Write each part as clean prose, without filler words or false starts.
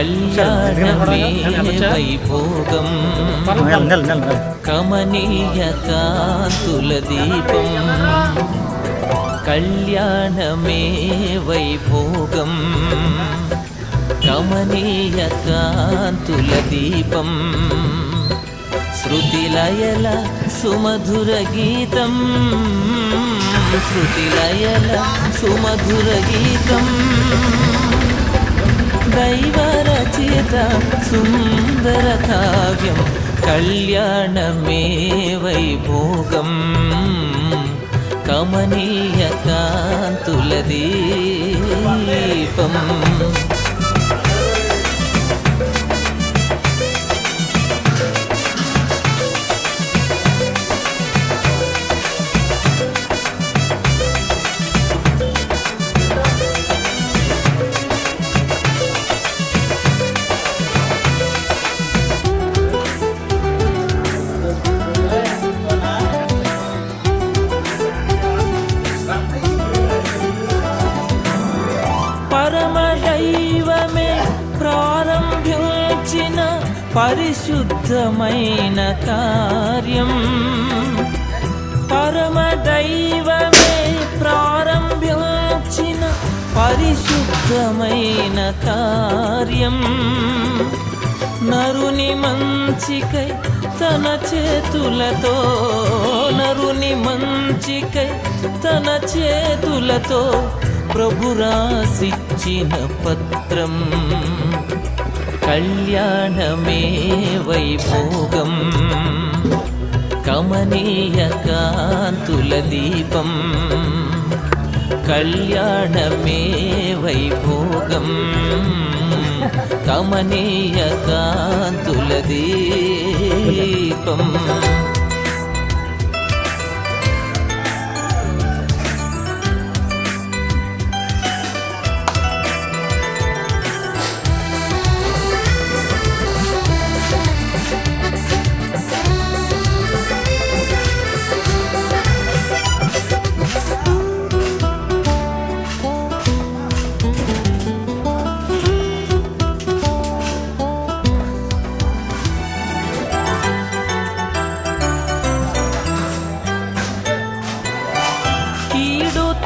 కళ్యాణమే వైభోగం కమనీయ కాంతుల దీపం కళ్యాణమే వైభోగం కమనీయ కాంతుల దీపం శృతిలయల సుమధుర గీతం శృతిలయల సుమధుర గీతం దైవరచిత సుందర కావ్యం కళ్యాణమే వైభోగం కమనీయ కాంతుల దీపం పరమదైవమే ప్రారంభించిన పరిశుద్ధమైన కార్యం పరమదైవమే ప్రారంభించిన పరిశుద్ధమైన కార్యం నరుని మంచికై తన చేతులతో నరుని మంచికై తన చేతులతో ప్రభు రాసిచ్చిన పత్రం కళ్యాణమే వైభోగం కమనీయ కాంతుల దీపం కళ్యాణమే వైభోగం కమనీయ కాంతుల దీపం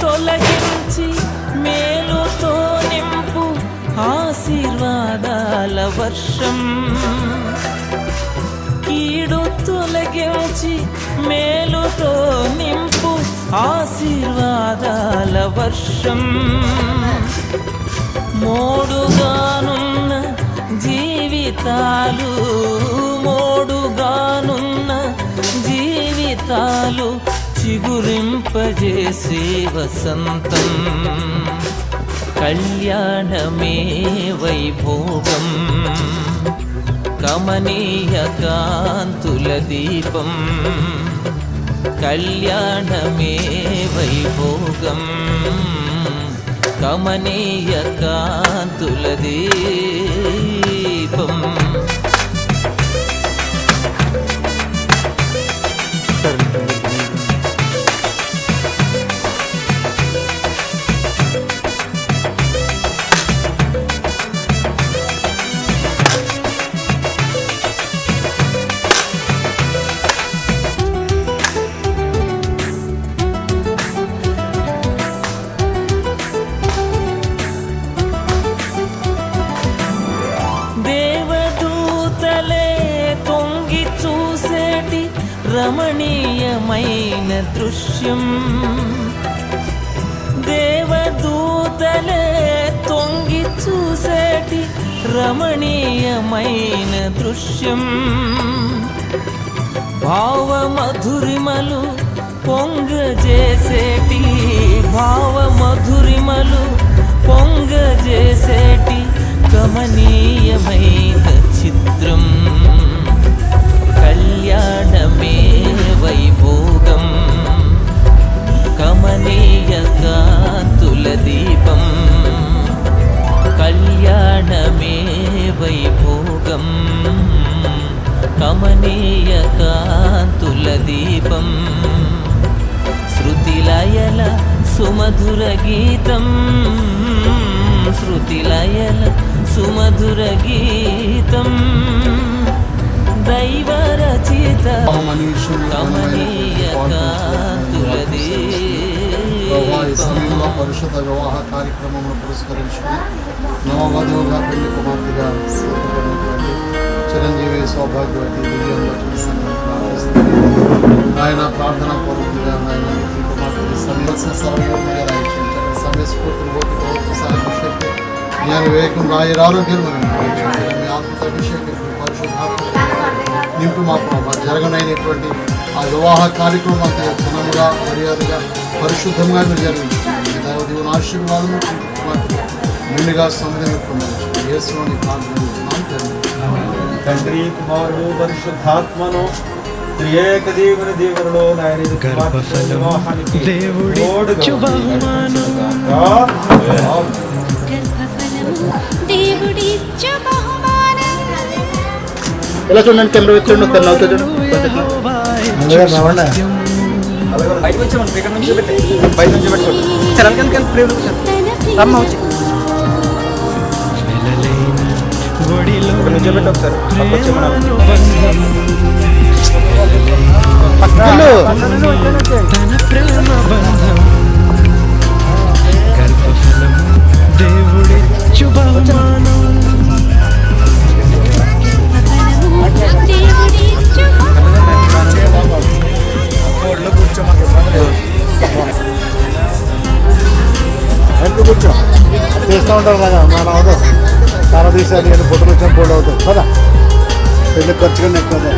తొలగించి మేలుతో నింపు ఆశీర్వాదాల వర్షం కీడు తొలగించి మేలుతో నింపు ఆశీర్వాదాల వర్షం మోడుగానున్న జీవితాలు మోడుగానున్న జీవితాలు చిగురింపజేసే వసంతం కళ్యాణమే వైభోగం కమనీయ కాంతుల దీపం కళ్యాణమే వైభోగం కమనీయ కాంతుల దీపం రమణీయమైన దృశ్యం దేవదూతలే తొంగి చూసేటి రమణీయమైన దృశ్యం భావమధురిమలు పొంగజేసేటి భావమధురిమలు పొంగజేసేటి గమనీయమైన చిత్రం కళ్యాణమే వైభోగం కమనీయ కాంతుల దీపం కళ్యాణమే వైభోగం కమనీయ కాంతుల దీపం శృతిలయల సుమధుర గీతం శృతిలయల సుమధుర గీతం దైవరచిత కమనీయ కాంతుల దీపం. పరిశుద్ధ వివాహ కార్యక్రమంలో పురస్కరించుకుని నవవధువుగా పెళ్లి కుమార్తెగా సిద్ధపడినటువంటి చిరంజీవి సౌభాగ్యవతి విజయంలో ఆయన ప్రార్థన పూర్వకంగా ఆయన కుమార్తె సమయస్య సర్వయోగంగా రాయించారు. సమయస్ఫూర్తిని ఓపిక సాయం శక్తి జ్ఞాన వివేకం రాయర్ ఆరోగ్యం మీ ఆత్మత అభిషేకం పరిశుద్ధాత్మ నింపు మా ప్రభావ జరగనైనటువంటి ఆ వివాహ కార్యక్రమం అంత ఘనంగా మర్యాదగా పరిశుద్ధంగా మీరు జరిగించారు. దేవుని ఆశీర్వాదము నిండుగా సమయం పొందవచ్చు. యేసుని తండ్రి కుమారుడు పరిశుద్ధాత్మను త్రియేక దేవుని దేవునిలో ఎలా చూడండి కెమెరా వచ్చాడు తెల్ల అవుతుంది బయటకు వచ్చామండి ఇక్కడ నుంచి పెట్టి బయట నుంచి పెట్టుకోండి రమ్మ వచ్చి ఇక్కడ నుంచి పెట్టి ఒకసారి కూర్చో చేస్తూ ఉంటారు కదా మన అవుతాం చాలా తీసారి అని ఫోటోలు వచ్చిన ఫోటో అవుతాం కదా పెళ్లి ఖర్చు కన్నా ఎక్కువ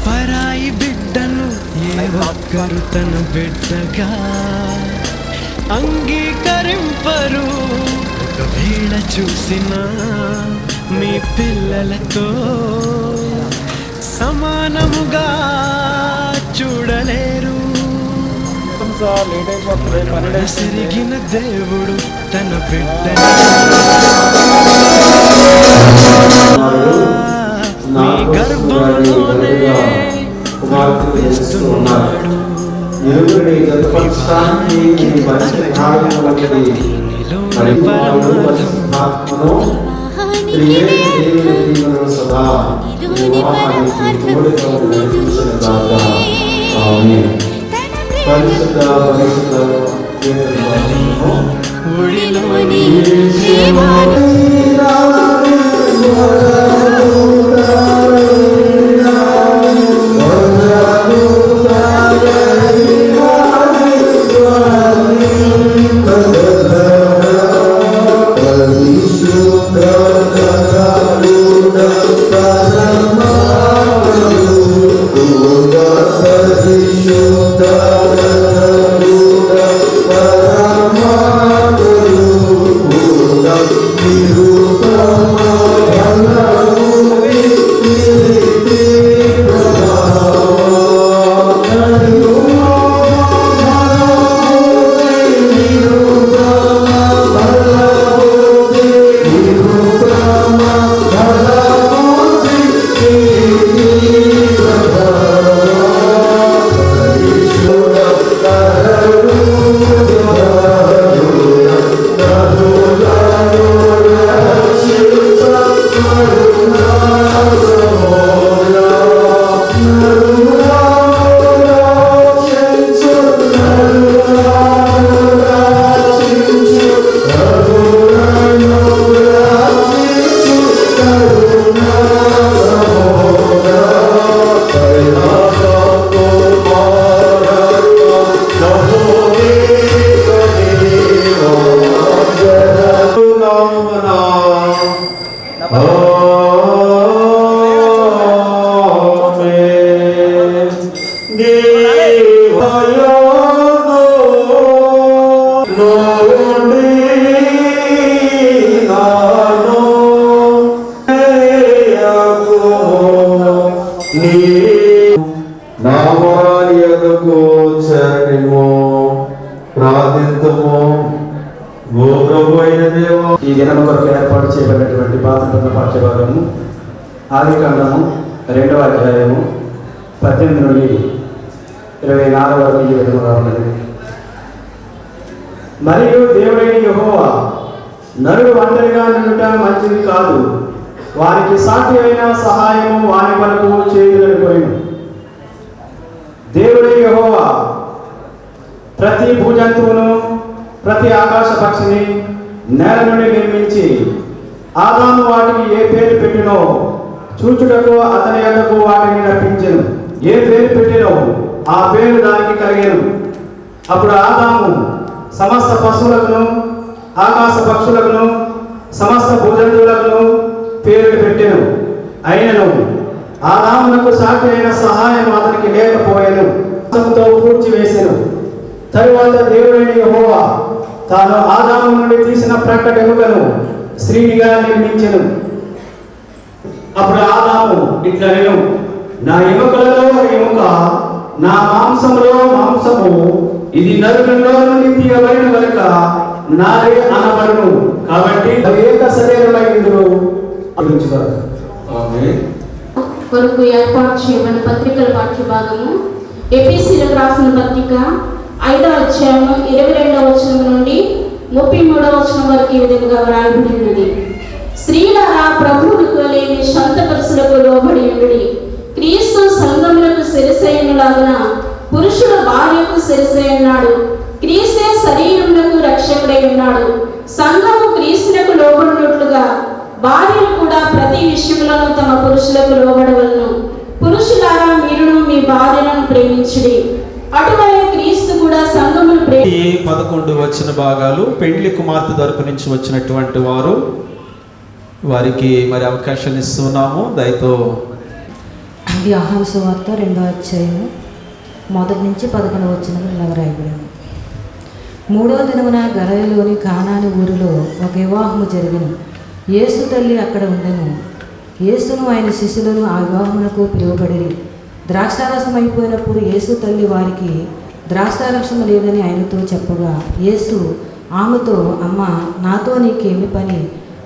పరాయి బిడ్డను ఏ ఒక్కరు తన బిడ్డగా అంగీకరింపరు. ఒకవేళ చూసిన మీ పిల్లలతో సమానముగా చూడలేరు. సిరిగిన దేవుడు తన బిడ్డను మీ గర్భంలోనే పంపిస్తున్నాడు. ఒడిలోని You నామానియకు చేరనిము ప్రార్థింతుము. ఓ ప్రభు అయిన దేవా, ఈ దినం కొరకు ఏర్పాటు చేయబడినటువంటి పాత్ర పాఠ్యభాగము ఆదికాండము 2వ అధ్యాయము 18 నుండి 24 వరకు ఈ విధముగా ఉన్నది. మరియు దేవుడైన యెహోవా, నరుడు ఒంటరిగా నుండుట మంచిది కాదు, వారికి సాటి అయిన సహాయము వాని వరకు చేయలేకపోయిను. దేవుడైన యెహోవా ప్రతి భూజంతువును ప్రతి ఆకాశ పక్షిని నేల నుండి నిర్మించి ఆదాము వాటికి ఏ పేరు పెట్టినో చూచుటకు అతని యొద్దకు వాటిని రప్పించెను. ఏ పేరు పెట్టినో ఆ పేరు దానికి కలిగెను. అప్పుడు ఆదాము సమస్త పశువులను ఆకాశ పక్షులను సమస్త భూజంతువులను పేర్లు పెట్టెను. అయినను ఆదామునకు సాటి అయిన సహాయం అతనికి లేకపోయెను. తో పూడ్చివేసెను. తరువాత దేవుడైన యెహోవా తాను ఆదాము నుండి తీసిన ప్రక్కట ఎముకను స్త్రీనిగా నిర్మించెను. అప్పుడు ఆదాము ఇట్లనెను, నా ఎముకలలో ఒక ఎముక, నా మాంసములో మాంసము, ఇది నరులలో నుండి తీయబడిన కనుక నాదే అనబడును. కాబట్టి ఏక శరీరమైందురు. కొరకు ఏర్పాటు చేయబడిన పత్రికల పాఠ్యభాగము ఎఫెసీయులకు రాసిన పత్రిక 5వ అధ్యాయము 22వ వచనం నుండి 33వ వచనం వరకు ఈ విధంగా వ్రాయబడినది. స్త్రీలారా ప్రభువులకు వలె మీ సొంత పురుషులకు లోబడి ఉండుడి. క్రీస్తు సంఘములకు శిరస్సైనలాగున పురుషుల భార్యకు శిరస్సై ఉన్నాడు. క్రీస్తే శరీరమునకు రక్షకుడై ఉన్నాడు. సంఘము క్రీస్తునకు లోబడినట్లుగా భార్యలు కూడా ప్రతి విషయంలోనూ తమ పురుషులకు లోబడవలను. పురుషులారా మీరును మీ భార్యలను ప్రేమించుడి. అటువలే క్రీస్తు కూడా సంఘమును 11 వచ్చిన భాగాలు పెండ్లి కుమార్తె తరపు నుంచి వచ్చినటువంటి వారు, వారికి మరి అవకాశం ఇస్తున్నాము. దయతో యోహాను సువార్త 2వ అధ్యాయము 1 నుంచి 11 వచనం ఇలా రాయబడింది. 3వ దినమున గలిలయలోని కానాను ఊరిలో ఒక వివాహము జరిగెను. యేసు తల్లి అక్కడ ఉండెను. యేసును ఆయన శిష్యులను ఆ వివాహమునకు పిలువబడిరి. ద్రాక్షారసం అయిపోయినప్పుడు యేసు తల్లి వారికి ద్రాక్షారసం లేదని ఆయనతో చెప్పగా, యేసు ఆమెతో, అమ్మ, నాతో నీకేమి పని?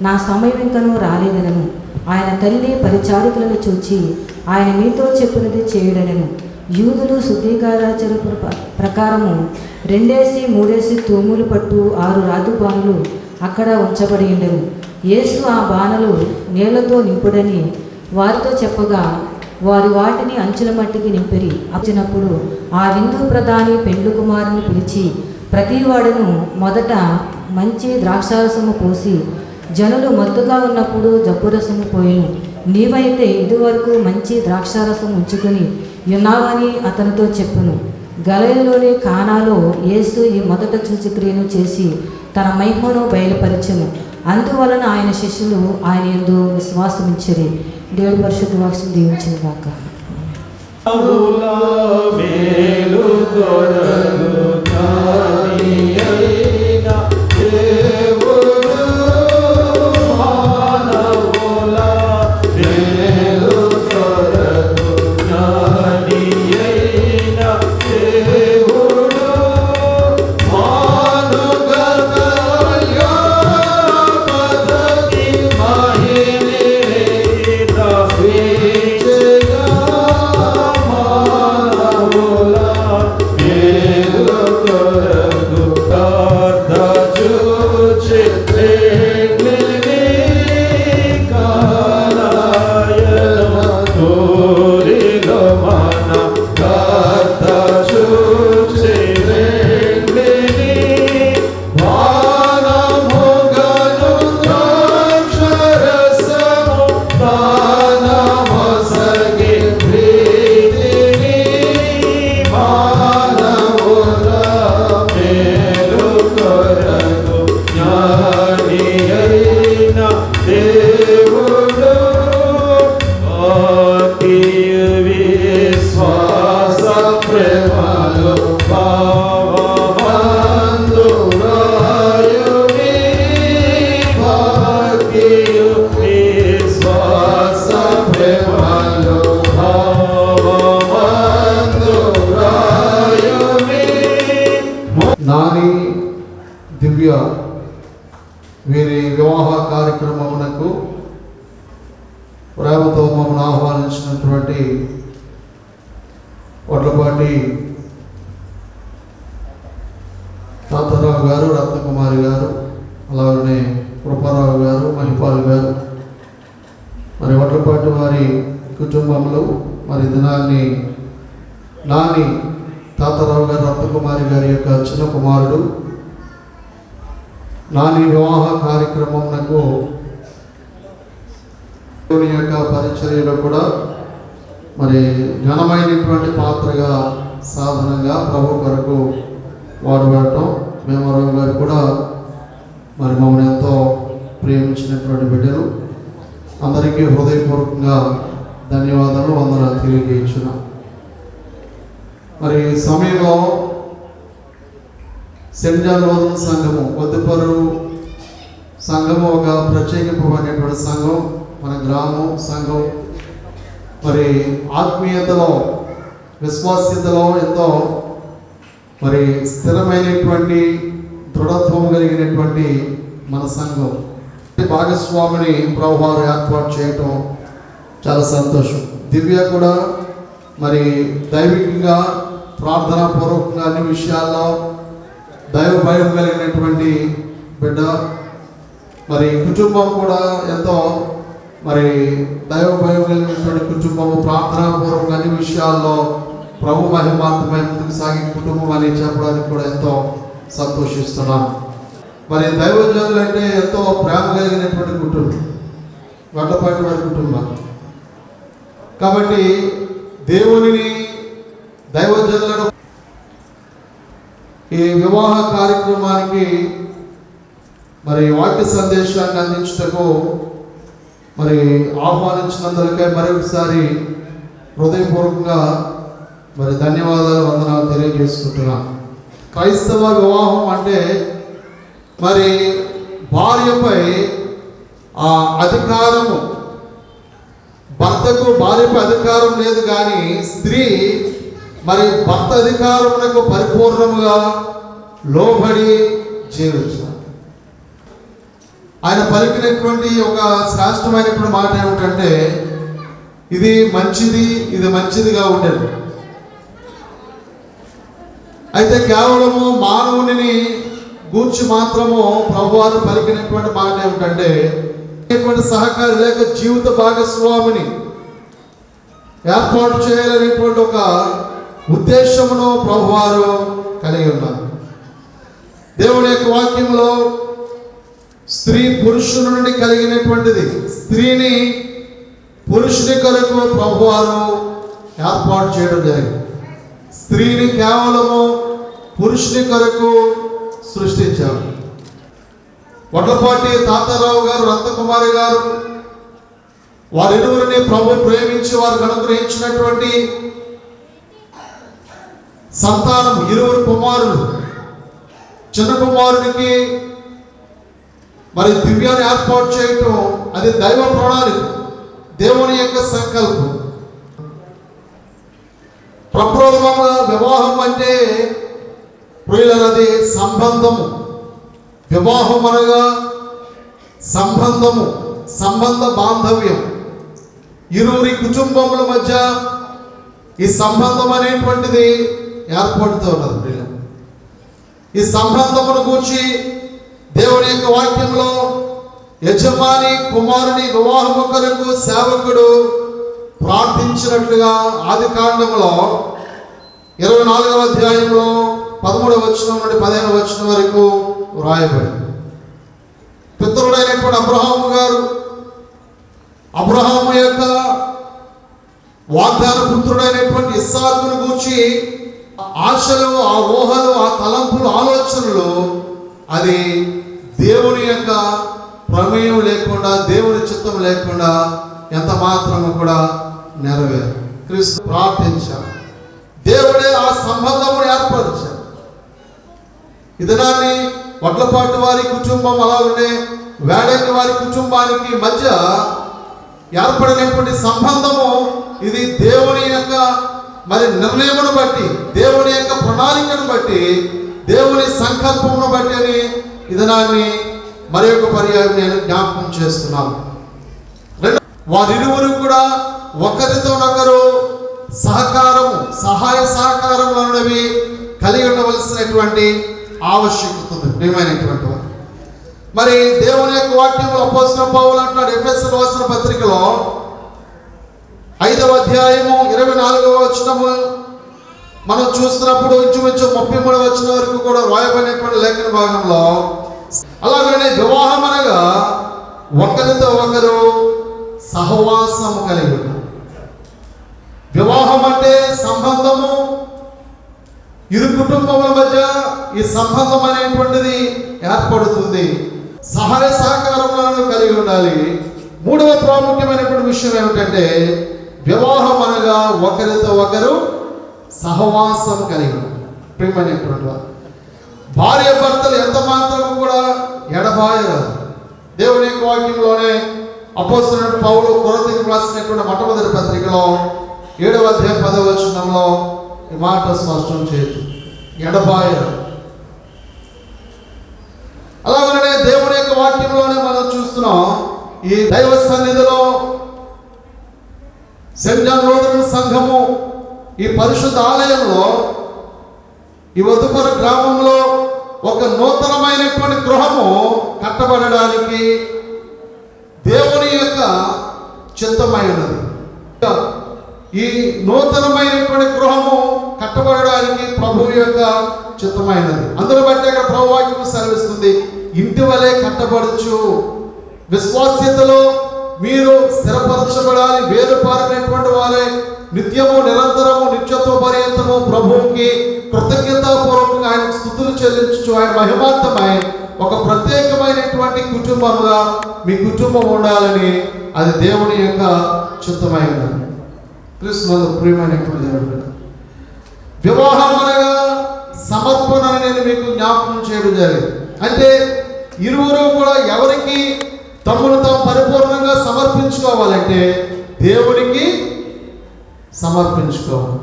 నా సమయం ఇంకనూ రాలేదనను. ఆయన తల్లి పరిచారికులను చూచి, ఆయన మీతో చెప్పినది చేయుడనెను. యూదులు శుద్ధీకారాచార ప్రకారము 2-3 తూములు పట్టు 6 రాతి బాణలు అక్కడ ఉంచబడి ఉండెను. యేసు ఆ బాణలు నీళ్లతో నింపుడని వారితో చెప్పగా, వారు వాటిని అంచుల మట్టికి నింపిరి. వచ్చినప్పుడు ఆ విందు ప్రధాని పెండ్లి కుమారుని పిలిచి, ప్రతివాడును మొదట మంచి ద్రాక్షారసము పోసి జనులు మత్తుగా ఉన్నప్పుడు జబ్బురసము పోయిను. నీవైతే ఇదివరకు మంచి ద్రాక్షారసం ఉంచుకొని ఉన్నావని అతనితో చెప్పును. గలిలయలోని కానాలో యేసు ఈ మొదట సూచక్రియను చేసి తన మహిమను బయలుపరచెను. అందువలన ఆయన శిష్యులు ఆయన యందు విశ్వాసమిచ్చిరి. దేవుడి పరిశుద్ధ వాక్యం దీవించిన గాక. మా ఆహ్వానించినటువంటి వడ్లపాటి తాతారావు గారు, రత్నకుమారి గారు, అలాగనే కృపారావు గారు, మహిపాల్ గారు, మరి వడ్లపాటి వారి కుటుంబంలో మరి దినాన్ని నాని తాతారావు గారు, రత్నకుమారి గారి యొక్క చిన్న కుమారుడు నాని వివాహ కార్యక్రమంకు దేవుని యొక్క పరిచర్యలో కూడా మరి ఘనమైనటువంటి పాత్రగా సాధనంగా ప్రభు కొరకు వాడబడటం, భీమరావు గారు కూడా మరి మమ్మల్ని ఎంతో ప్రేమించినటువంటి బిడ్డలు. అందరికీ హృదయపూర్వకంగా ధన్యవాదాలు, వందనాలు తెలియజేస్తున్నాం. మరి ఈ సమయంలో సెంట్ జాన్ బోధన సంఘము వద్దుపరు సంఘము ఒక ప్రత్యేకింపబడినటువంటి సంఘం, మన గ్రామం సంఘం. మరి ఆత్మీయతలో విశ్వాస్యతలో ఎంతో మరి స్థిరమైనటువంటి దృఢత్వం కలిగినటువంటి మన సంఘం భాగస్వామిని ప్రభువారు ఏర్పాటు చేయటం చాలా సంతోషం. దివ్య కూడా మరి దైవికంగా ప్రార్థనాపూర్వకంగా అన్ని విషయాల్లో దైవ భయం కలిగినటువంటి బిడ్డ. మరి కుటుంబం కూడా ఎంతో మరి దైవ భయం కలిగినటువంటి కుటుంబము, ప్రార్థనాపూర్వకంగా అన్ని విషయాల్లో ప్రభు మహిమాత్మై ముందుకు సాగే కుటుంబం అని చెప్పడానికి కూడా ఎంతో సంతోషిస్తున్నాను. మరి దైవజనులు అంటే ఎంతో ప్రేమ కలిగినటువంటి కుటుంబం వడ్లపాటి వారి కుటుంబం. కాబట్టి దేవునిని దైవజనులను ఈ వివాహ కార్యక్రమానికి మరి వాక్య సందేశాన్ని అందించుటకు మరి ఆహ్వానించినందులకై మరొకసారి హృదయపూర్వకంగా మరి ధన్యవాదాలు, వందనాలు తెలియజేసుకుంటున్నాను. క్రైస్తవ వివాహం అంటే మరి భార్యపై ఆ అధికారము, భర్తకు భార్యపై అధికారం లేదు, కానీ స్త్రీ మరి భర్త అధికారమునకు పరిపూర్ణముగా లోబడి జీవించాలి. ఆయన పలికినటువంటి ఒక శ్రేష్టమైనటువంటి మాట ఏమిటంటే, ఇది మంచిది, ఇది మంచిదిగా ఉండేది. అయితే కేవలము మానవుని గూర్చి మాత్రము ప్రభువారు పలికినటువంటి మాట ఏమిటంటే, సహకారి లేక జీవిత భాగస్వామిని ఏర్పాటు చేయాలనేటువంటి ఒక ఉద్దేశమును ప్రభువారు కలిగి ఉన్నారు. దేవుని యొక్క వాక్యంలో స్త్రీ పురుషుని నుండి కలిగినటువంటిది. స్త్రీని పురుషుని కొరకు ప్రభువారు ఏర్పాటు చేయడం జరిగింది. స్త్రీని కేవలము పురుషుని కొరకు సృష్టించారు. వడ్లపాటి తాతారావు గారు, రత్నకుమారి గారు, వారిరువురిని ప్రభు ప్రేమించి వారికి అనుగ్రహించినటువంటి సంతానం 20 కుమారులు. చిన్న కుమారునికి మరి దివ్యాన్ని ఏర్పాటు చేయటం అది దైవ ప్రణాళిక, దేవుని యొక్క సంకల్పం. ప్రప్రథమంగా వివాహం అంటే ప్రియులది సంబంధము. వివాహం అనగా సంబంధము, సంబంధ బాంధవ్యం. ఇరువురి కుటుంబముల మధ్య ఈ సంబంధం అనేటువంటిది ఏర్పడుతూ ఉన్నది. ప్రియుల, ఈ సంబంధమును గూర్చి దేవుని యొక్క వాక్యంలో యజమాని కుమారుని వివాహము కొరకు సేవకుడు ప్రార్థించినట్లుగా ఆదికాండములో 24వ అధ్యాయంలో 13వ వచనం నుండి 15వ వచనం వరకు వ్రాయబడింది. పితరుడైనటువంటి అబ్రహాము గారు, అబ్రహాము యొక్క వాగ్దాన పుత్రుడైనటువంటి ఇస్సాకును గూర్చి ఆశలు, ఆ ఊహలు, ఆ తలంపులు, ఆలోచనలు అది దేవుని యొక్క ప్రమేయం లేకుండా, దేవుని చిత్తం లేకుండా ఎంత మాత్రము కూడా నెరవేరు. క్రీస్తు ప్రార్థించారు, దేవుడే ఆ సంబంధమును ఏర్పరిచారు. ఇదనాన్ని వడ్లపాటి వారి కుటుంబం, అలాగే వేడంగి వారి కుటుంబానికి మధ్య ఏర్పడినటువంటి సంబంధము ఇది దేవుని యొక్క మరి నిర్ణయమును బట్టి, దేవుని యొక్క ప్రణాళికను బట్టి, దేవుని సంకల్పమును బట్టి అని ఇదనాన్ని మరి ఒక పర్యాయం నేను జ్ఞాపకం చేస్తున్నాను. వారిరువురు కూడా ఒకరితోనొకరు సహకారము, సహాయ సహకారములు అనేవి కలిగి ఉండవలసినటువంటి ఆవశ్యకత ఉంది. ప్రియమైనటువంటి వారు, మరి దేవుని యొక్క వాక్యంలో అపోస్తలుడైన పౌలు అంటున్నాడు ఎఫెసీయులకు రాసిన పత్రికలో 5వ అధ్యాయము 24వ వచనము మనం చూస్తున్నప్పుడు ఇంచుమించు 33వ వచనం వరకు కూడా రాయబడినటువంటి లేఖన భాగంలో, అలాగనే వివాహం అనగా ఒకరితో ఒకరు సహవాసం కలిగి ఉన్నారు. వివాహం అంటే సంబంధము, ఇరు కుటుంబముల మధ్య ఈ సంబంధం అనేటువంటిది ఏర్పడుతుంది. సహాయ సహకారములను కలిగి ఉండాలి. 3వ ప్రాముఖ్యమైనటువంటి విషయం ఏమిటంటే వివాహం అనగా ఒకరితో ఒకరు సహవాసం కలిగి ఉండాలి. ప్రియమైనటువంటి వారు, భార్య భర్తలు ఎంత మాత్రం కూడా ఎడబాయరాదు. దేవుని యొక్క వాక్యంలోనే అపోస్తలుడైన పౌలు కొరింథీయులకు రాసినటువంటి మొట్టమొదటి పత్రికలో 7వ అధ్యాయం 10వ వచనంలో ఈ మాట స్పష్టం చేయదు, ఎడబాయరాదు. అలాగనే దేవుని యొక్క వాక్యంలోనే మనం చూస్తున్నాం, ఈ దైవ సన్నిధిలో సెయింట్ జాన్ లూథరన్ సంఘము ఈ పరిశుద్ధ ఆలయంలో ఈ వదుపర గ్రామంలో ఒక నూతనమైనటువంటి గృహము కట్టబడడానికి దేవుని యొక్క చిత్తమై ఉన్నది. ఈ నూతనమైనటువంటి గృహము కట్టబడడానికి ప్రభువు యొక్క చిత్తమైనది. అందులో బట్టి అక్కడ ప్రభు వాక్యం సెలవిస్తుంది, ఇంటి వలె కట్టబడచ్చు, విశ్వాస్యతలో మీరు స్థిరపరచబడాలి, వేరుపారినటువంటి వారే నిత్యము నిరంతరము నిత్యత్వ పర్యంతము ప్రభువుకి కృతజ్ఞతాపూర్వకంగా ఆయన స్తుతులు చెల్లించు, ఆయన మహిమార్థమై ఒక ప్రత్యేకమైనటువంటి కుటుంబముగా మీ కుటుంబం ఉండాలని అది దేవుని యొక్క చిత్తమైనది. క్రీస్తునందు ప్రియమైనటువంటి దేవుడు, వివాహం అనగా సమర్పణ నేను మీకు జ్ఞాపకం చేయడం జరిగింది. అంటే ఇరువురు కూడా ఎవరికి తమను తాము పరిపూర్ణంగా సమర్పించుకోవాలంటే దేవునికి సమర్పించుకోవాలి.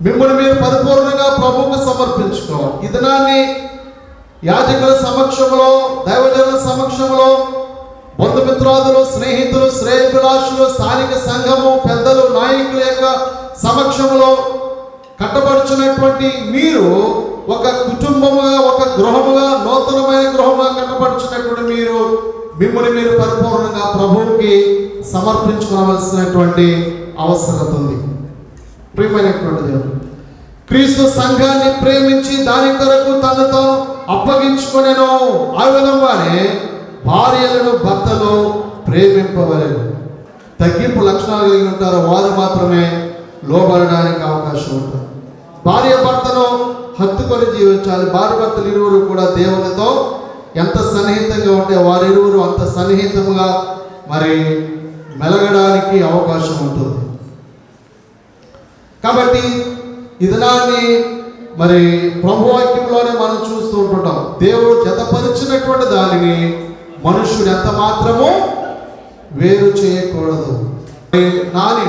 మిమ్మల్ని మీరు పరిపూర్ణంగా ప్రభువుకు సమర్పించుకోవాలి. ఈ దినాన్ని యాజకుల సమక్షంలో, దైవజనుల సమక్షంలో, బంధుమిత్రాదులు, స్నేహితులు, శ్రేయభిలాషులు, స్థానిక సంఘము పెద్దలు, నాయకుల యొక్క సమక్షంలో కట్టబడుచున్నటువంటి మీరు ఒక కుటుంబముగా, ఒక గృహముగా, నూతనమైన గృహముగా కట్టబడుచున్నటువంటి మీరు మిమ్మల్ని మీరు పరిపూర్ణంగా ప్రభువుకి సమర్పించుకోవాల్సినటువంటి అవసరత ఉంది. ప్రియమైనటువంటి దేవుడు, క్రీస్తు సంఘాన్ని ప్రేమించి దాని కొరకు తనతో అప్పగించుకునేను. ఆ విధంగానే భార్యలను భర్తలు ప్రేమింపవలెను. తగ్గింపు లక్షణాలు కలిగి ఉంటారు వారు మాత్రమే లోబడడానికి అవకాశం ఉంటుంది. భార్య భర్తను హత్తుకొని జీవించాలి. భార్య భర్తలు ఇరువురు కూడా దేవునితో ఎంత సన్నిహితంగా ఉంటే వారిరువురు అంత సన్నిహితంగా మరి మెలగడానికి అవకాశం ఉంటుంది. కాబట్టి ఈ దినాన్ని మరి ప్రభువాక్యంలోనే మనం చూస్తూ ఉంటుంటాం, దేవుడు జతపరిచినటువంటి దానిని మనుష్యుడు ఎంత మాత్రము వేరు చేయకూడదు.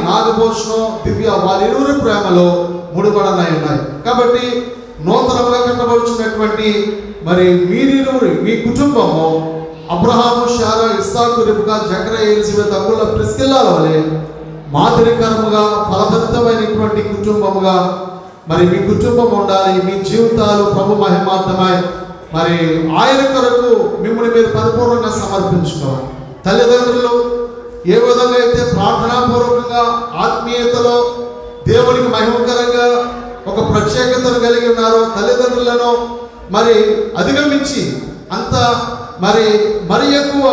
నాగభూషణం, దివ్య వారిరువురి ప్రేమలో ముడిపడనై ఉన్నాయి. కాబట్టి నూతనంగా కట్టబడుచున్నటువంటి మరి మీరిరువురు, మీ కుటుంబము అబ్రహాము, శారా, ఇస్సాకు, రిబ్కా, జకరియా, ఎలిజబెత్, అబుల్ల, ప్రిస్కిల్లాల వలె మాదిరికరముగా ఫలభరితమైనటువంటి కుటుంబముగా మరి మీ కుటుంబం ఉండాలి. మీ జీవితాలు ప్రభు మహిమార్థమై మరి ఆయన కొరకు మిమ్మల్ని మీరు పరిపూర్ణంగా సమర్పించుకోవాలి. తల్లిదండ్రులు ఏ విధంగా అయితే ప్రార్థనాపూర్వకంగా ఆత్మీయతలో దేవునికి మహిమకరంగా ఒక ప్రత్యేకతను కలిగి ఉన్నారో, తల్లిదండ్రులను మరి అధిగమించి అంత మరి ఎక్కువ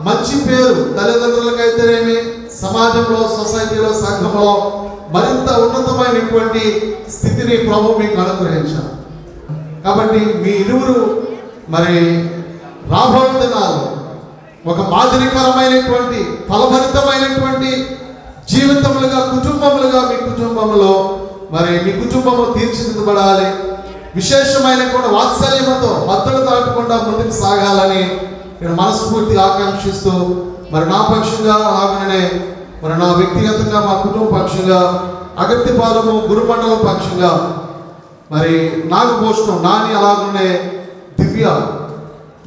మంచి పేరు తల్లిదండ్రులకైతేనేమి, సమాజంలో, సొసైటీలో, సంఘంలో మరింత ఉన్నతమైనటువంటి స్థితిని ప్రభు మీకు అనుగ్రహించారు. కాబట్టి మీ ఇరువురు మరి రాబోయే దినాలు ఒక మాదిరికరమైనటువంటి ఫలభరితమైనటువంటి జీవితములుగా, కుటుంబములుగా మీ కుటుంబంలో మరి మీ కుటుంబము తీర్చిదిద్దబడాలి. విశేషమైన కూడా వాత్సల్యముతో భర్తలు దాటకుండా ముందుకు సాగాలని నేను మనస్ఫూర్తిగా ఆకాంక్షిస్తూ మరి నా పక్షంగా, అలాగనే మరి నా వ్యక్తిగతంగా, మా కుటుంబ పక్షంగా, అగత్యపాలము గురుమండలం పక్షంగా మరి నాగభూషణం, నాని, అలాగనే దివ్య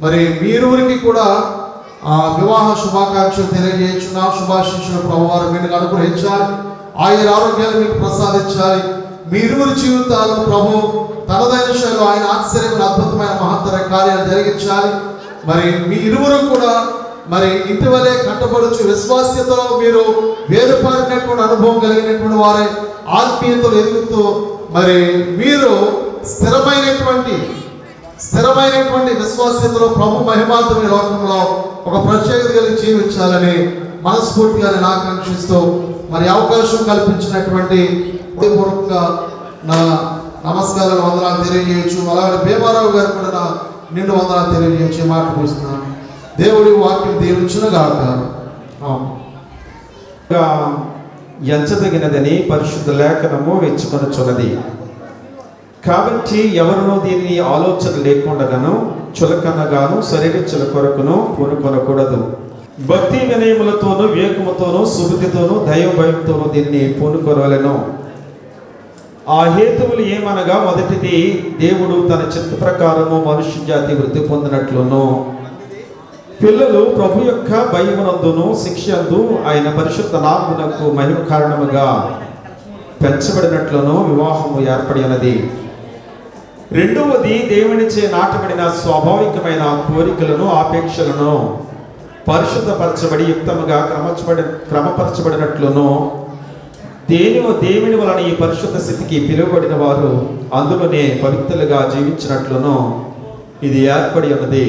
మరి మీరువురికి కూడా వివాహ శుభాకాంక్షలు తెలియజేస్తున్నాం. శుభాశిష్యులు ప్రభువారు మీకు అనుగ్రహించాలి, ఆయన ఆరోగ్యాలు మీకు ప్రసాదించాలి. మీ ఇరువురి జీవితాలను ప్రభు తనదైన శైలిలో ఆయన ఆశ్చర్యమైన అద్భుతమైన మహత్తర కార్యాలు జరిగించాలి. మరి మీ ఇరువురు కూడా మరి ఇంటి వలె కట్టబడుచు విశ్వాస్యతలో మీరు వేరుపారినటువంటి అనుభవం కలిగినటువంటి వారే ఆత్మీయతలు ఎదుగుతూ మరి మీరు స్థిరమైనటువంటి విశ్వాస్యతలో ప్రభు మహిమార్థమైన లోకంలో ఒక ప్రత్యేకత కలిగి జీవించాలని మనస్ఫూర్తిగా నేను ఆకాంక్షిస్తూ మరి అవకాశం కల్పించినటువంటి పూర్వకంగా నా నమస్కారాలు వందనాలు తెలియజేయచ్చు. అలాగే భీమారావు గారు కూడా నా నిండు వందనాలు తెలియజేయచ్చు మాట కూస్తున్నాను. దేవుడి వాక్యం దీవించునుగాక. ఎంచదగినదని పరిశుద్ధ లేఖనము వెచ్చుకొనుచున్నది. కాబట్టి ఎవరునూ దీన్ని ఆలోచన లేకుండాను చులకనగాను శరీరచుల కొరకును పూనుకొనకూడదు. భక్తి వినయములతోనూ వివేకముతోనూ సుబుద్ధితోనూ దైవ భయంతోనూ దీన్ని పూనుకొనవలెను. ఆ హేతువులు ఏమనగా, మొదటిది దేవుడు తన చిత్త ప్రకారము మనుష్య జాతి వృద్ధి పొందినట్లును, పిల్లలు ప్రభు యొక్క భయమునందును శిక్షందు ఆయన పరిశుద్ధ నామమునకు మహిమ కారణముగా పెంచబడినట్లును వివాహము ఏర్పడి ఉన్నది. రెండవది దేవునిచే నాటబడిన స్వాభావికమైన కోరికలను ఆపేక్షలను పరిశుద్ధపరచబడి యుక్తముగా క్రమపరచబడినట్లును, దేవుని వలన ఈ పరిశుద్ధ స్థితికి పిలువబడిన వారు అందులోనే పవిత్రులుగా జీవించినట్లును ఇది ఏర్పడి ఉన్నది.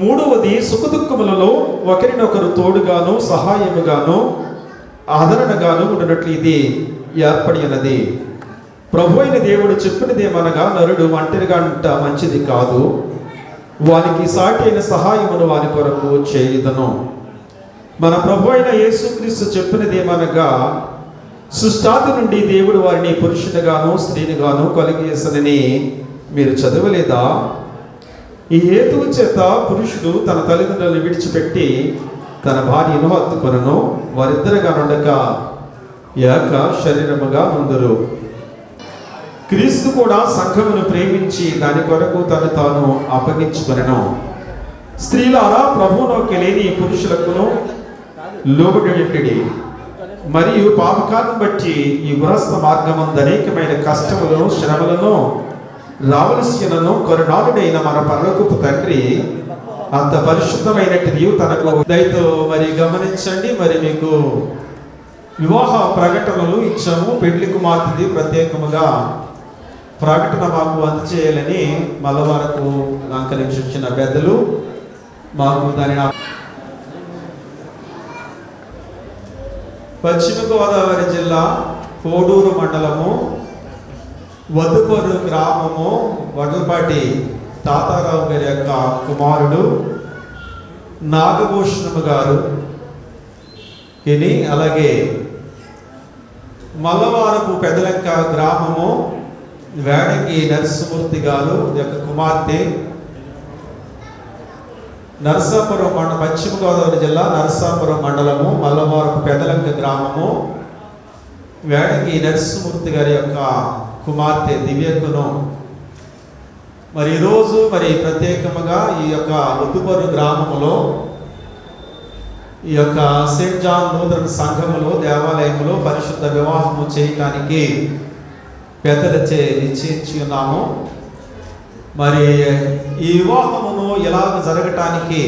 మూడవది సుఖదుఖములలో ఒకరినొకరు తోడుగాను సహాయముగాను ఆదరణగాను ఉండినట్లు ఇది ఏర్పడి ఉన్నది. ప్రభు అయిన దేవుడు చెప్పినదేమనగా, నరుడు ఒంటరిగా ఉంట మంచిది కాదు, వానికి సాటి అయిన సహాయమును వాని కొరకు చేయుదను. మన ప్రభు అయిన యేసుక్రీస్తు చెప్పినదేమనగా, సృష్టాది నుండి దేవుడు వారిని పురుషునిగాను స్త్రీనిగాను కలిగేసనని మీరు చదవలేదా? ఈ హేతువు చేత పురుషుడు తన తల్లిదండ్రులను విడిచిపెట్టి తన భార్యను హత్తుకొనను, వారిద్దరుగా నుండక ఏక శరీరముగా ఉందురు. క్రీస్తు కూడా సంఘమును ప్రేమించి దాని కొరకు తను తాను అప్పగించుకొనెను. స్త్రీలారా, ప్రభువులోకి లేని పురుషులకును లోబడి మరియు పాపకాలను బట్టి ఈ గృహస్థ మార్గమందు అనేకమైన కష్టములను శ్రమలను రావలసినను కరుణాళుడైన మన పరలోకపు తండ్రి అంత పరిశుద్ధమైనది తనకు దయతో మరి గమనించండి. మరి మీకు వివాహ ప్రకటనలు ఇచ్చాము. పెళ్లి కుమార్తెది ప్రత్యేకముగా ప్రకటన మాకు అందచేయాలని మల్లవారకు అంకరించి వచ్చిన పెద్దలు మాకు దాని పశ్చిమ గోదావరి జిల్లా కోడూరు మండలము వద్దుపూరు గ్రామము వడ్లపాటి తాతారావు గారి యొక్క కుమారుడు నాగభూషణము గారు అలాగే మల్లవారపు పెదలంక గ్రామము వేడంగి నరసింహమూర్తి గారు యొక్క కుమార్తె నరసాపురం పశ్చిమ గోదావరి జిల్లా నరసాపురం మండలము మల్లవారపు పెదలంక గ్రామము వేడంగి నరసింహమూర్తి గారి యొక్క కుమార్తె దివ్యకును మరి ఈరోజు మరి ప్రత్యేకముగా ఈ యొక్క వద్దుపరు గ్రామములో ఈ యొక్క సెయింట్ జాన్ లూథరన్ సంఘములో దేవాలయములో పరిశుద్ధ వివాహము చేయటానికి పెద్దలచే నిశ్చయించి ఉన్నాము. మరి ఈ వివాహమును ఎలాగ జరగటానికి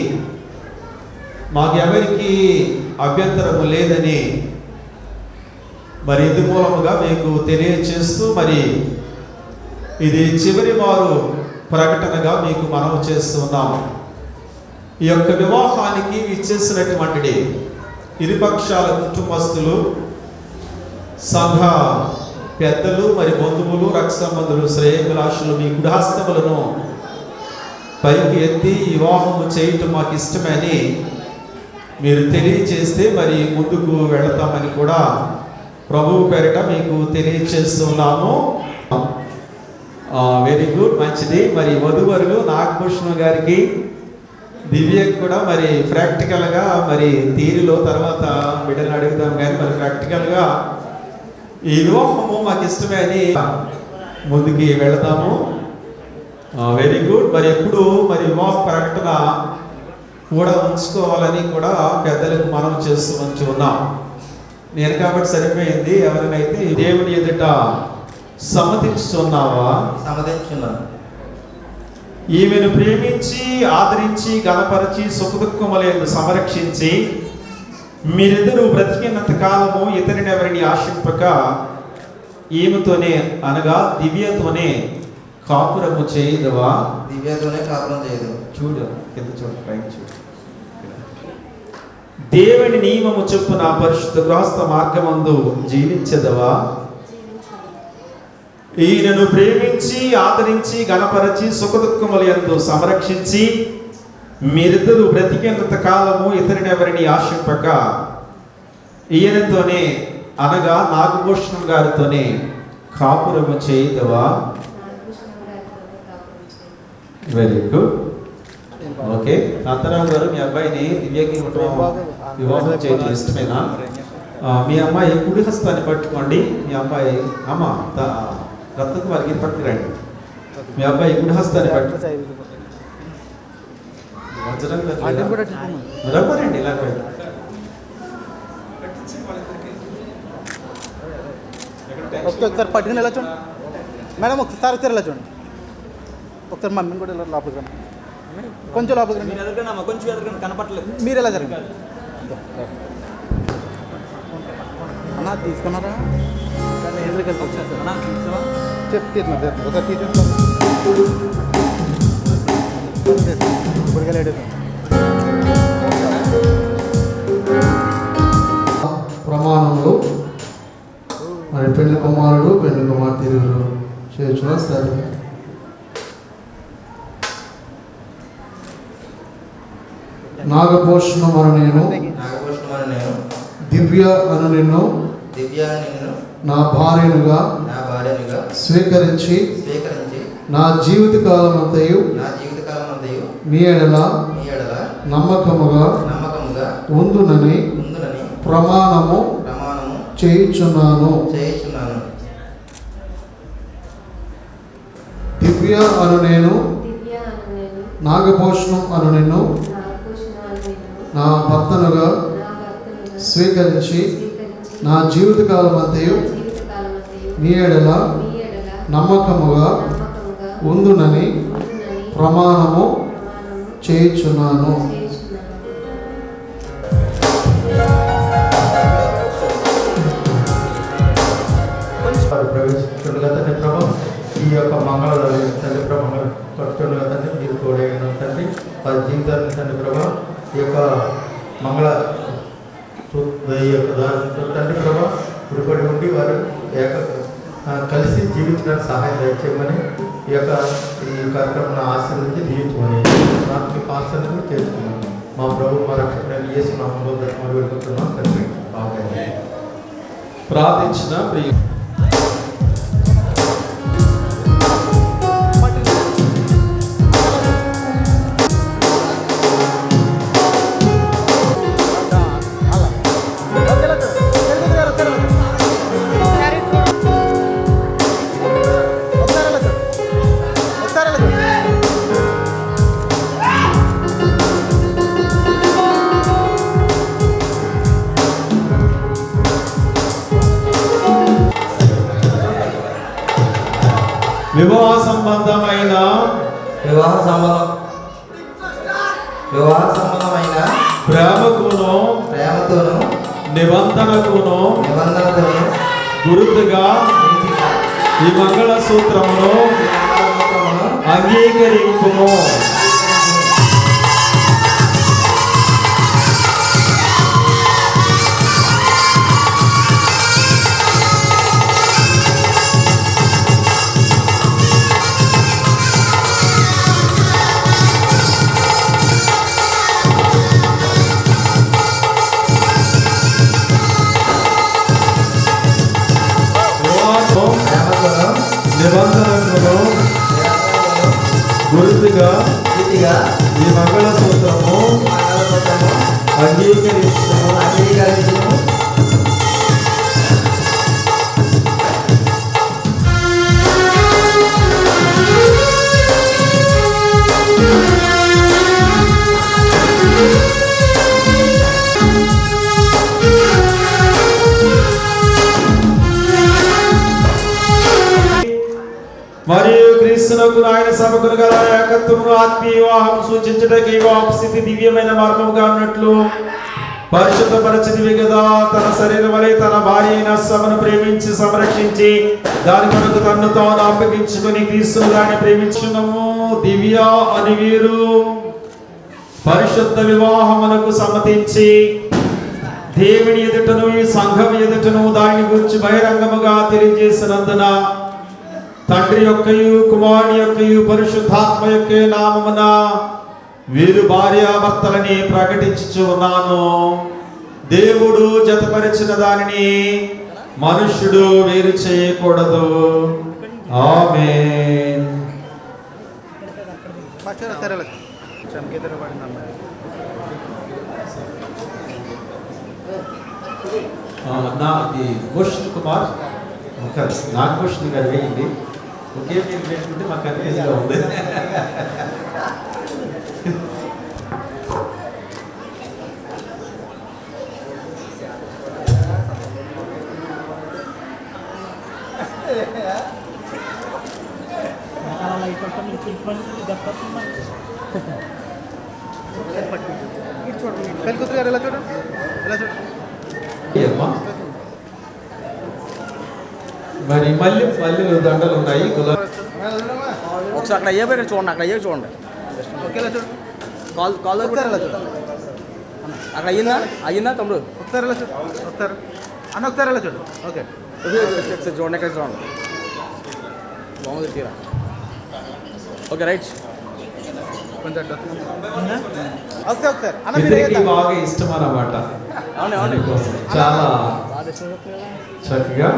మాకు ఎవరికి అభ్యంతరము లేదని మరి ఇది మూలముగా మీకు తెలియచేస్తూ మరి ఇది చివరి వారు ప్రకటనగా మీకు మనవి చేస్తున్నాము. ఈ యొక్క వివాహానికి ఇచ్చేసినటువంటి ఇరుపక్షాల కుటుంబస్తులు, సంఘ పెద్దలు, మరి బంధువులు, రక్త సంబంధులు, శ్రేయభిలాషులు మీ కుడిహస్తములను పైకి ఎత్తి వివాహము చేయటం మాకు ఇష్టమని మీరు తెలియచేస్తే మరి ముందుకు వెళతామని కూడా ప్రభువు పేరిట మీకు తెలియచేస్తున్నాము. వెరీ గుడ్, మంచిది. మరి వధువరులు నాగభూషణం గారికి దివ్యకు కూడా మరి ప్రాక్టికల్గా మరి థియరీలో తర్వాత బిడ్డలు అడుగుదాం, కానీ మరి ప్రాక్టికల్గా ఈ వివాహము మాకు ఇష్టమే అని ముందుకి వెళతాము. Very good. మరి ఎప్పుడు మరి వివాహ ప్రకటన కూడా ఉంచుకోవాలని కూడా పెద్దలకు మనం చేస్తూ ఉన్నాం. నేను కాబట్టి సరిపోయింది. ఎవరినైతే దేవుని ఎదుట సమ్మతించుతున్నావా? సమ్మతించున్నాను. ఈమెను ప్రేమించి ఆదరించి గణపరిచి సుఖదుఖములందు సంరక్షించి మీరిద్దరూ బ్రతికినంత కాలము ఇతరుని ఎవరిని ఆశింపక ఈమెతోనే అనగా దివ్యతోనే కాపురము చేయదువా? దివ్యతోనే కాపురం చేయదు. చూడు కింద చూడు, పైన చూడు. దేవుని నియమము చొప్పున పరిశుద్ధ గ్రహస్థ మార్గమందు జీవించదవా? ఈయనను ప్రేమించి ఆదరించి గణపరచి సుఖదుఖములందు సంరక్షించి మీరిద్దరూ బ్రతికినంత కాలము ఇతరుని ఎవరిని ఆశింపక ఈయనతోనే అనగా నాగభూషణం గారితోనే కాపురము చేయదవా? Very good. Okay. Kantharao garu, మీ అబ్బాయిని దివ్యకి వివాహం చేయడం ఇష్టమేనా? మీ అమ్మాయి కుడి హస్తాన్ని పట్టుకోండి. మీ అమ్మాయి అమ్మ రత్తకు వారికి పట్టుకురండి. మీ అబ్బాయి కుడి హస్తాన్ని పట్టు రమ్మనండి. ఇలా ఒకసారి పట్టుకుని ఎలా చూడండి మేడం, ఒకసారి ఎలా చూడండి. ఒకసారి మమ్మీని కూడా ఇలా లోపలికి రండి, కొంచెం లోపలికి రండి. కొంచెం కనపడలేదు. మీరు ఎలా జరగండి అన్నా, తీసుకున్నారా? చెప్తున్నా ఒకసారి తీసుకుంటాం. ఇప్పటికే లేట్ అవుతుంది. ప్రమాణంలో మరి పెళ్లి కుమారుడు పెళ్లి కుమార్తె చేస్తున్నా సరే. నాగభూషణం అను నేను దివ్య అను నిన్ను నా భార్యనుగా స్వీకరించి నా జీవిత కాలం అంతయు నీ ఎడల నమ్మకముగా ఉందునని ప్రమాణము చేయుచున్నాను. దివ్య అను నేను నాగభూషణం అను నిన్ను నా భర్తనుగా స్వీకరించి నా జీవితకాలం అంతయు నీ ఎడల నమ్మకముగా ఉందునని ప్రమాణము చేయుచున్నాను. ప్రవేశించుండగా తండ్రి ప్రభు, ఈ యొక్క మంగళ తండ్రి ప్రభు పట్టుచుండగా తండ్రి మీరు తోడైన తండ్రి వారి జీవితాన్ని తండ్రి ప్రభు ఈ యొక్క మంగళ ఈ యొక్క తండ్రి ప్రభు గుడిపడి ఉండి వారు కలిసి జీవించడానికి సహాయం దయచేయమని ఈ కార్యక్రమం ఆశీర్వదించి దీవించమని మీకు ఆశీర్వాదం చేసుకున్నాను. మా ప్రభు మా రక్షకుడైన యేసు నామములో దర్శనం వేడుకుంటున్నాం తండ్రి. ప్రార్థించిన ప్రియ వివాహ సంబంధమైన ప్రేమతోనూ నిబంధనకును గుర్తుగా ఈ మంగళ సూత్రమును అంగీకరింపుము. నిబంధనలను గుర్తుగా ఈ మంగళ సూత్రము అంగీకరించుము. మరియు క్రీస్తునకు ఆయన సభకును గల ఏకత్వమును ఆత్మీయ వివాహం సూచించుటకు ఈ వివాహ స్థితి దివ్యమైన మార్గముగా ఉన్నట్లు పరిశుద్ధపరచితివి కదా. తన శరీరం వలె తన భార్య అయిన సభను ప్రేమించి సంరక్షించి దాని కొరకు తన్ను తాను అప్పగించుకుని క్రీస్తును దాన్ని ప్రేమించున్నాము. దివ్య అని వీరు పరిశుద్ధ వివాహమునకు సమ్మతించి దేవుని ఎదుటను ఈ సంఘం ఎదుటను దానిని గురించి బహిరంగముగా తెలియజేసినందున తండ్రి యొక్కయు కుమారుని యొక్కయు పరిశుద్ధాత్మ యొక్క నామమున వీరు భార్యాభర్తలని ప్రకటించుచు ఉన్నాను. దేవుడు జతపరిచిన దానిని మనుష్యుడు వేరు చేయకూడదు. ఆమేన్. నాది భూషణ్ కుమార్ నాగభూషణ్ గారు వేయండి. ఒకే పేరు పెట్టుకుంటే మాకు కన్ఫ్యూజ్గా ఉంది. మరి మళ్ళీ దండలు ఉన్నాయి. ఒకసారి అక్కడ అయ్యే చూడండి, అక్కడ అయ్యే చూడండి. కాల్ కాల్ అక్కడ అయ్యిందా తమ్ముడు? ఒకసారి ఎలా చూడు, ఒకసారి అన్న ఒకసారి ఎలా చూడు. ఓకే చూడండి, ఎక్కడ చూడండి. బాగుంది తీరా. Okay right. కొంచెం ఇద్దరికి బాగా ఇష్టం అన్నమాట. చాలా చక్కగా,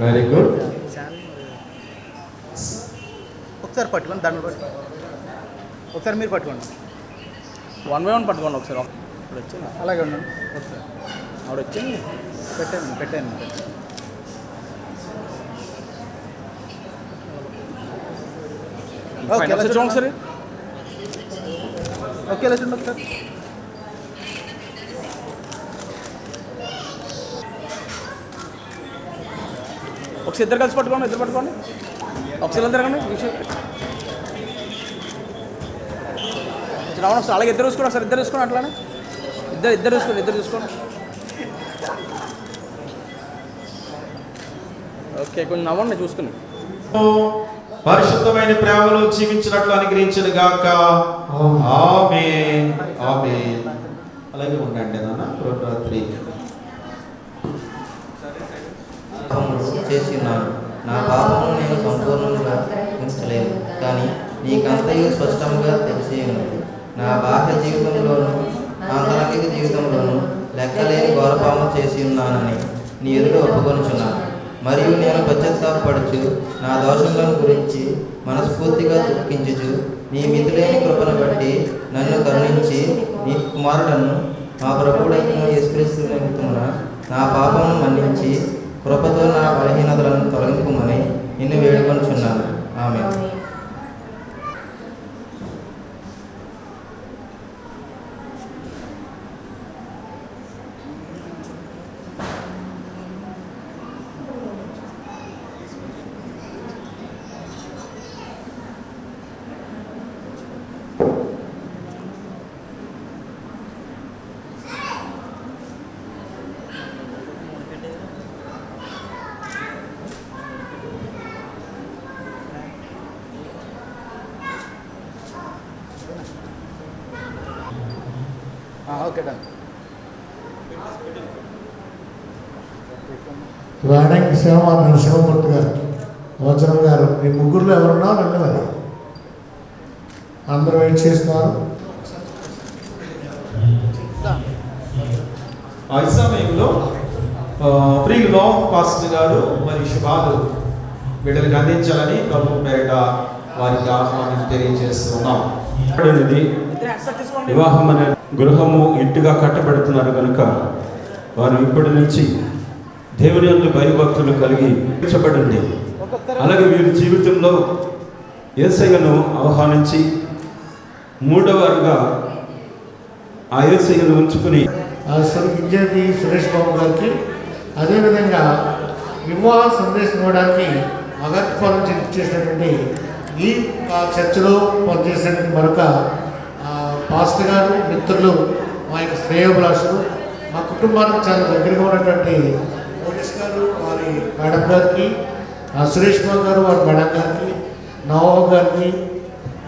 వెరీ గుడ్. ఒకసారి పట్టుకోండి, దండలు పట్టుకోండి. ఒకసారి మీరు పట్టుకోండి, 1 by 1 పట్టుకోండి. ఒకసారి ఇప్పుడు వచ్చింది, అలాగే ఉండండి. ఒకసారి ఆవిడ వచ్చింది, పెట్టాను. ఓకే చూడండి ఒకసారి. ఓకే ఇలా చూడండి ఒకసారి. ఒకసారి ఇద్దరు కలిసి పట్టుకోండి, ఒకసారి తిరగండి. రావడం ఒకసారి అలాగే ఇద్దరు చూసుకోండి, ఒకసారి ఇద్దరు చూసుకోండి. అట్లానే ఇద్దరు చూసుకోండి. ఓకే కొంచెం నవ్వండి చూసుకుని. పరిశుద్ధమైన ప్రేమలో జీవించినట్లు అనుగ్రహించును గాక. ఆమేన్, ఆమేన్. అలాగే ఉండండి నాన్న. రాత్రి చేసి ఉన్నాను. నా పాపమును నేను సంపూర్ణంగా ఉంచలేను, కానీ నీకంతయు స్పష్టంగా తెలిసి ఉన్నది. నా బాహ్య జీవితంలోనూ ఆంతరంగిక జీవితంలోనూ లెక్కలేని ఘోరపాపం చేసి ఉన్నానని నీ ఎదుట ఒప్పుకొనుచున్నాను. మరియు నేను పశ్చాత్తాపపడుచు నా దోషములను గురించి మనస్ఫూర్తిగా దుఃఖించుచు నీ మితిలేని కృపను బట్టి నన్ను కరుణించి నీ కుమారుడను మా ప్రభువుడైన యేసుక్రీస్తు నిమిత్తమున నా పాపమును మన్నించి కృపతో నా బలహీనతలను తొలగింపుమని నిన్ను వేడుకొనుచున్నాను. ఆమేన్. Okay done. రాయడానికి సేవమాన శివమూర్తి గారు, వచనం గారు, ఈ ముగ్గురులో ఎవరున్నా రండి. మరి అందరూ వెయిట్ చేస్తున్నారు. ఆ సమయంలో ప్రియులో పాస్టర్ గారు మరి శుభాలు బిడ్డలకు అందించాలని ప్రభు పేరిట వారికి ఆహ్వానం తెలియజేస్తున్నాం. వివాహం అనే గృహము ఇంటిగా కట్టబడుతున్నారు కనుక వారు ఇప్పటి నుంచి దేవుని యందు భయభక్తులు కలిగి ఉంచబడండి. అలాగే వీరి జీవితంలో యేసయ్యను ఆహ్వానించి మూడవగా ఆ యేసయ్యను ఉంచుకుని విద్యార్థి సురేష్ బాబు గారికి, అదేవిధంగా వివాహ సందేశం ఇవ్వడానికి మగత్వాలను చేసినటువంటి ఈ చర్చిలో పనిచేసినటువంటి మరొక పాస్టర్ గారు, మిత్రులు, మా యొక్క శ్రేయోభిలాషులు, మా కుటుంబానికి చాలా దగ్గరగా ఉన్నటువంటి పోలీస్ గారు వారి మేడం గారికి, సురేష్ బాబు గారు వారి మేడం గారికి, నవాబు గారికి,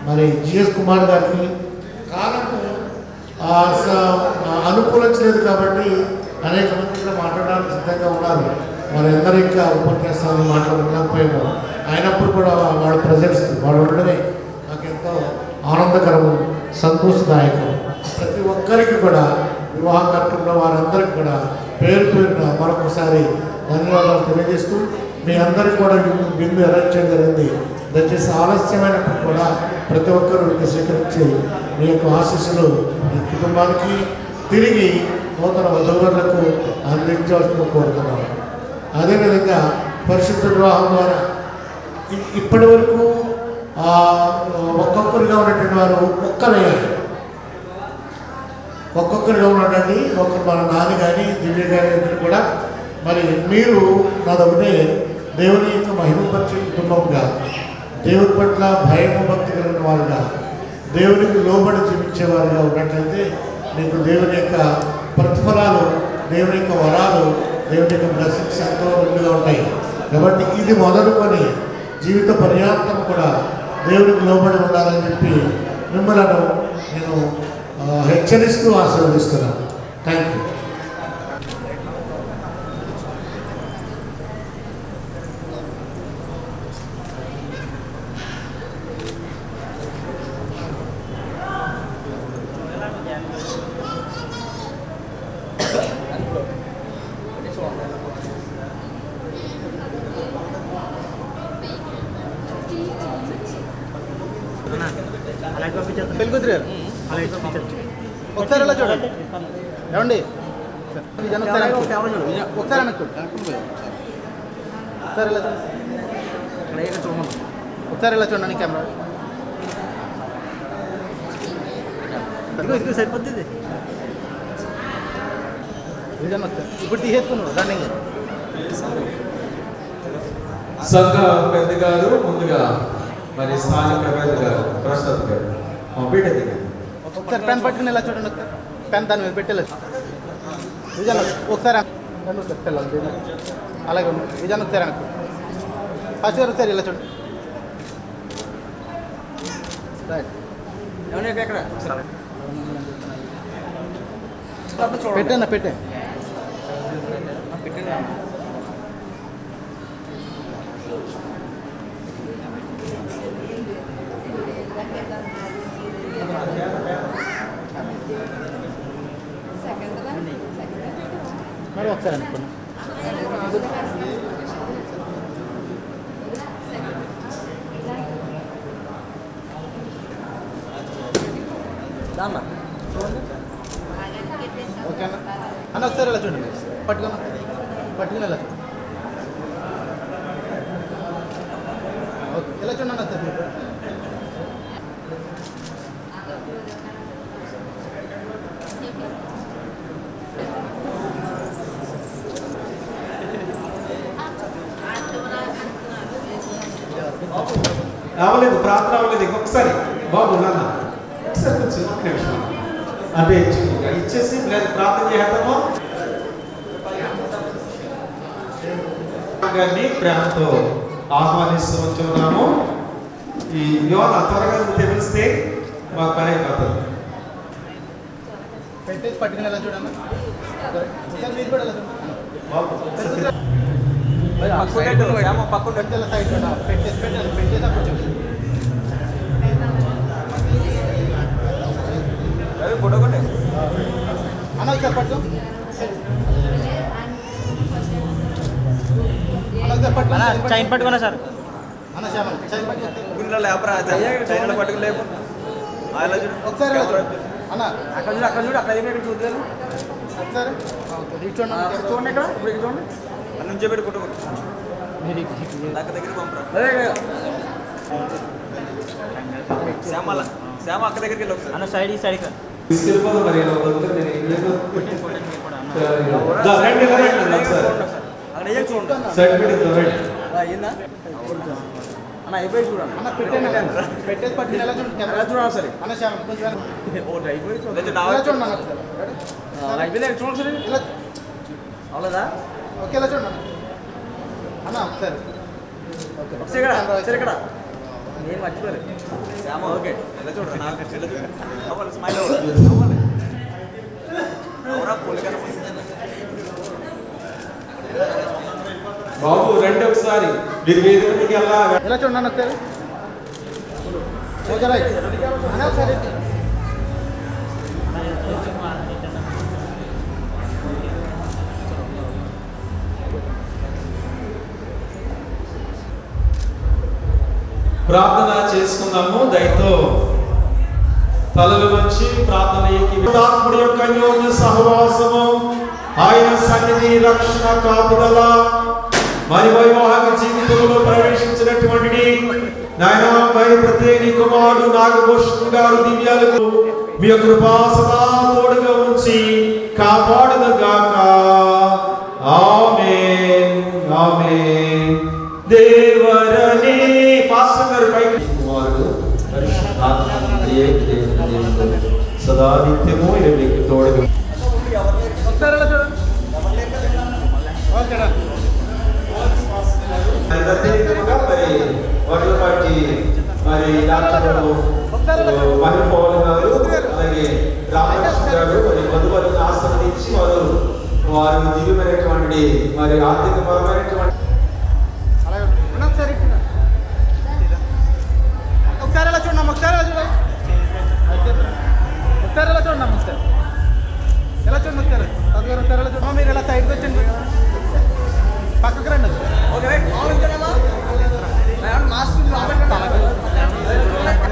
మరి జిఎస్ కుమార్ గారికి కాలము అనుకూలించలేదు కాబట్టి అనేక మంది కూడా మాట్లాడడానికి సిద్ధంగా ఉన్నారు. వారందరూ ఇంకా ఉపన్యాసాలు మాట్లాడలేకపోయాము. అయినప్పుడు కూడా వాళ్ళ ప్రజెన్స్ వాళ్ళు ఉండడమే నాకు ఎంతో ఆనందకరము, సంతోషదాయకం. ప్రతి ఒక్కరికి కూడా వివాహ కార్యక్రమంలో వారందరికీ కూడా పేరు పేరున మరొకసారి ధన్యవాదాలు తెలియజేస్తూ మీ అందరికీ కూడా బిందు అరేంజ్ చేయడం జరిగింది. దయచేసి ఆలస్యమైనప్పుడు కూడా ప్రతి ఒక్కరూ వీటిని స్వీకరించి మీ యొక్క ఆశీస్సులు మీ కుటుంబానికి తిరిగి నూతన వధువులకు అందించాల్సింది కోరుతున్నాను. అదేవిధంగా పరిశుద్ధ వివాహం ద్వారా ఇప్పటి వరకు ఒక్కొక్కరిగా ఉన్నటువంటి వారు ఒక్కొక్కరిగా ఉన్నటువంటి ఒకరు మన నాని కానీ దివ్య గారి ఇద్దరు కూడా మరి మీరు నాదొకటే దేవుని యొక్క మహిమపరిచే కుటుంబంగా, దేవుని పట్ల భయము భక్తి కలిగిన వారుగా, దేవునికి లోబడి జీవించేవారుగా ఉన్నట్లయితే మీకు దేవుని యొక్క ప్రతిఫలాలు, దేవుని యొక్క వరాలు, దేవుని యొక్క బ్లెస్సింగ్స్ ఎంతో ముందుగా ఉంటాయి. కాబట్టి ఇది మొదలుకొని జీవిత పర్యాంతం కూడా దేవునికి లోబడి ఉండాలని చెప్పి మిమ్మల్ని నేను హెచ్చరిస్తూ ఆశీర్వదిస్తున్నాను. Thank you. ఒకసారి ఎలా చూడండి, ఏమండి ఒకసారి అనకు, ఒకసారి ఎలా చూడండి, ఒకసారి ఎలా చూడండి కెమెరా సరిపోతుంది. ఇప్పుడు తీసేసుకున్నాడు దాన్ని. సంఘ పెద్ద గారు ముందుగా మరి స్థానిక పెద్ద గారు ప్రసాద్ గారు పెట్టేది ఒకసారి పెన్ పట్టుకుని ఎలా చూడండి, ఒకసారి పెన్ దాని మీద పెట్టేలా విజయన్ ఒకసారి అలాగే విజయన్ ఒకసారి అనుకో ఫస్ట్ గారు ఒకసారి ఇలా చూడండి. పెట్టేనా పెట్టే మరి ఒకసారి అనుకోండి. ఓకేనా అన్న ఒకసారి ఇలా చూడండి, పట్టుకుని ఇలా చూడండి. ఓకే ఇలా చూడండి అన్న సార్. రావలేదు, ప్రార్థన అవ్వలేదు. ఇంకొకసారి బాబు నాన్న ఒకసారి కొంచెం ఒక్క నిమిషం అంటే ఇచ్చేసి ప్రార్థన చేద్దాము. గారిని ప్రేమతో ఆహ్వానిస్తూ ఉంటున్నాము. ఈ యోన త్వరగా తెలిస్తే మాకు పని అయిపోతుంది. పెట్టేసి పట్టుకుని ఎలా చూడమ్మా, మీరు కూడా ఎలా చూడండి. పక్కన పెట్టేలా సైడ్ పెట్టేసి పెట్టేదా కొంచెం ఫోటో కొట్టే అన్న ఒకసారి పట్టు, చైన్ పట్టుకున్నా సార్ అన్న శ్యామల్ చైన్ పట్టుకుని లేపు ఒకసారి అన్న అక్కడ చూడు అక్కడ చూడు అక్కడ ఏమి చూద్దాం ఒకసారి చూడండి చూడండి ఇక్కడ ఇప్పుడు చూడండి అన్న నుంచే పెట్టి ఫోటో నాకు దగ్గర పంపరా శ్యామల శ్యామ అక్క దగ్గరికి వెళ్ళి అన్న సైడ్ ఈ సైడ్ తీసుకెళ్ళిపోదు మరి అక్కడ చూడండి అన్న అయిపోయి చూడండి అన్న పెట్టేసి పట్టిన ఎలా చూడండి ఎలా చూడాలి సరే అన్న చాలా కొంచెం ఓకే అయిపోయి చూడండి చూడండి అయిపోయింది చూడండి సరే ఇలా అవలేదా ఓకే ఇలా చూడండి అన్న సరే ఓకే సరే ఇక్కడ నేను మర్చిపోలేదు శ్యామ ఓకే ఎలా చూడండి నాకు అవ్వాలి స్మైల్ అవ్వాలి బాబు రండి ఒకసారి మీరు వేదికకి ఎలా చూడండి ఒకసారి ఓకే రైట్ ఒకసారి ప్రార్థన చేసుకుందాము దయతో తలలు వంచి ప్రార్థన ఆత్ముడి యొక్క అన్యోన్య సహవాసము ఆయన సన్నిధి రక్షణ కాపుదల మరి వైవాహిక జీవితంలో ప్రవేశించినటువంటి నాయన మరి ప్రత్యేక కుమారుడు నాగభూషణ్ గారు దివ్యాలకు మీ కృపా సదా తోడుగా ఉంచి కాపాడును గాక ఆమేన్ ఆమేన్ దేవరని పాస్టర్ గారు పైకి కుమారుడు సదా నిత్యము మీకు తోడుగా మరి వడ్లపాటి మరి డాక్టర్ మహిళ గారు అలాగే రామకృష్ణ గారు మరి వధువులను ఆశీర్వదించి వారు దివ్యమైనటువంటి మరి ఆర్థికపరమైనటువంటి ఒకసారి ఎలా చూడండి ఒకసారి ఎలా చూడండి ఒకసారి ఎలా చూడండి ఒకసారి ఎలా చూడండి ఒకసారి ఒకసారి ఎలా చూడండి మీరు ఎలా సైడ్కి వచ్చండి పక్కకు రండి ఓకే రైట్ మాస్క్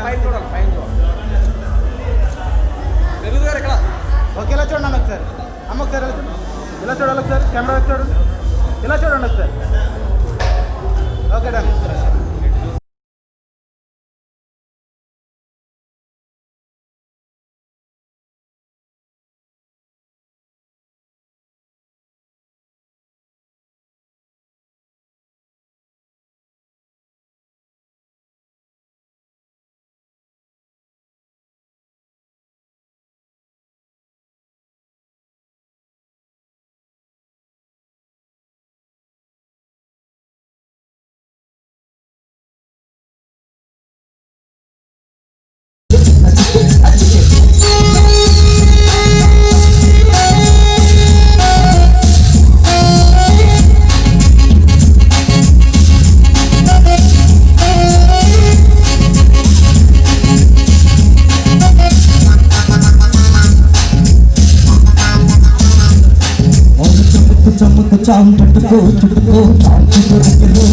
పైన చూడాలి పైన చూడాలి తెలుగు గారు ఇక్కడ ఓకే ఇలా చూడండి ఒకసారి అమ్మ ఒకసారి ఎలా చూడండి ఇలా చూడాలి ఒకసారి కెమెరా చూడండి ఇలా చూడండి ఒకసారి ఓకే డన్ చాం పట్టుకో చుట్టుకో చాం చుట్టుకో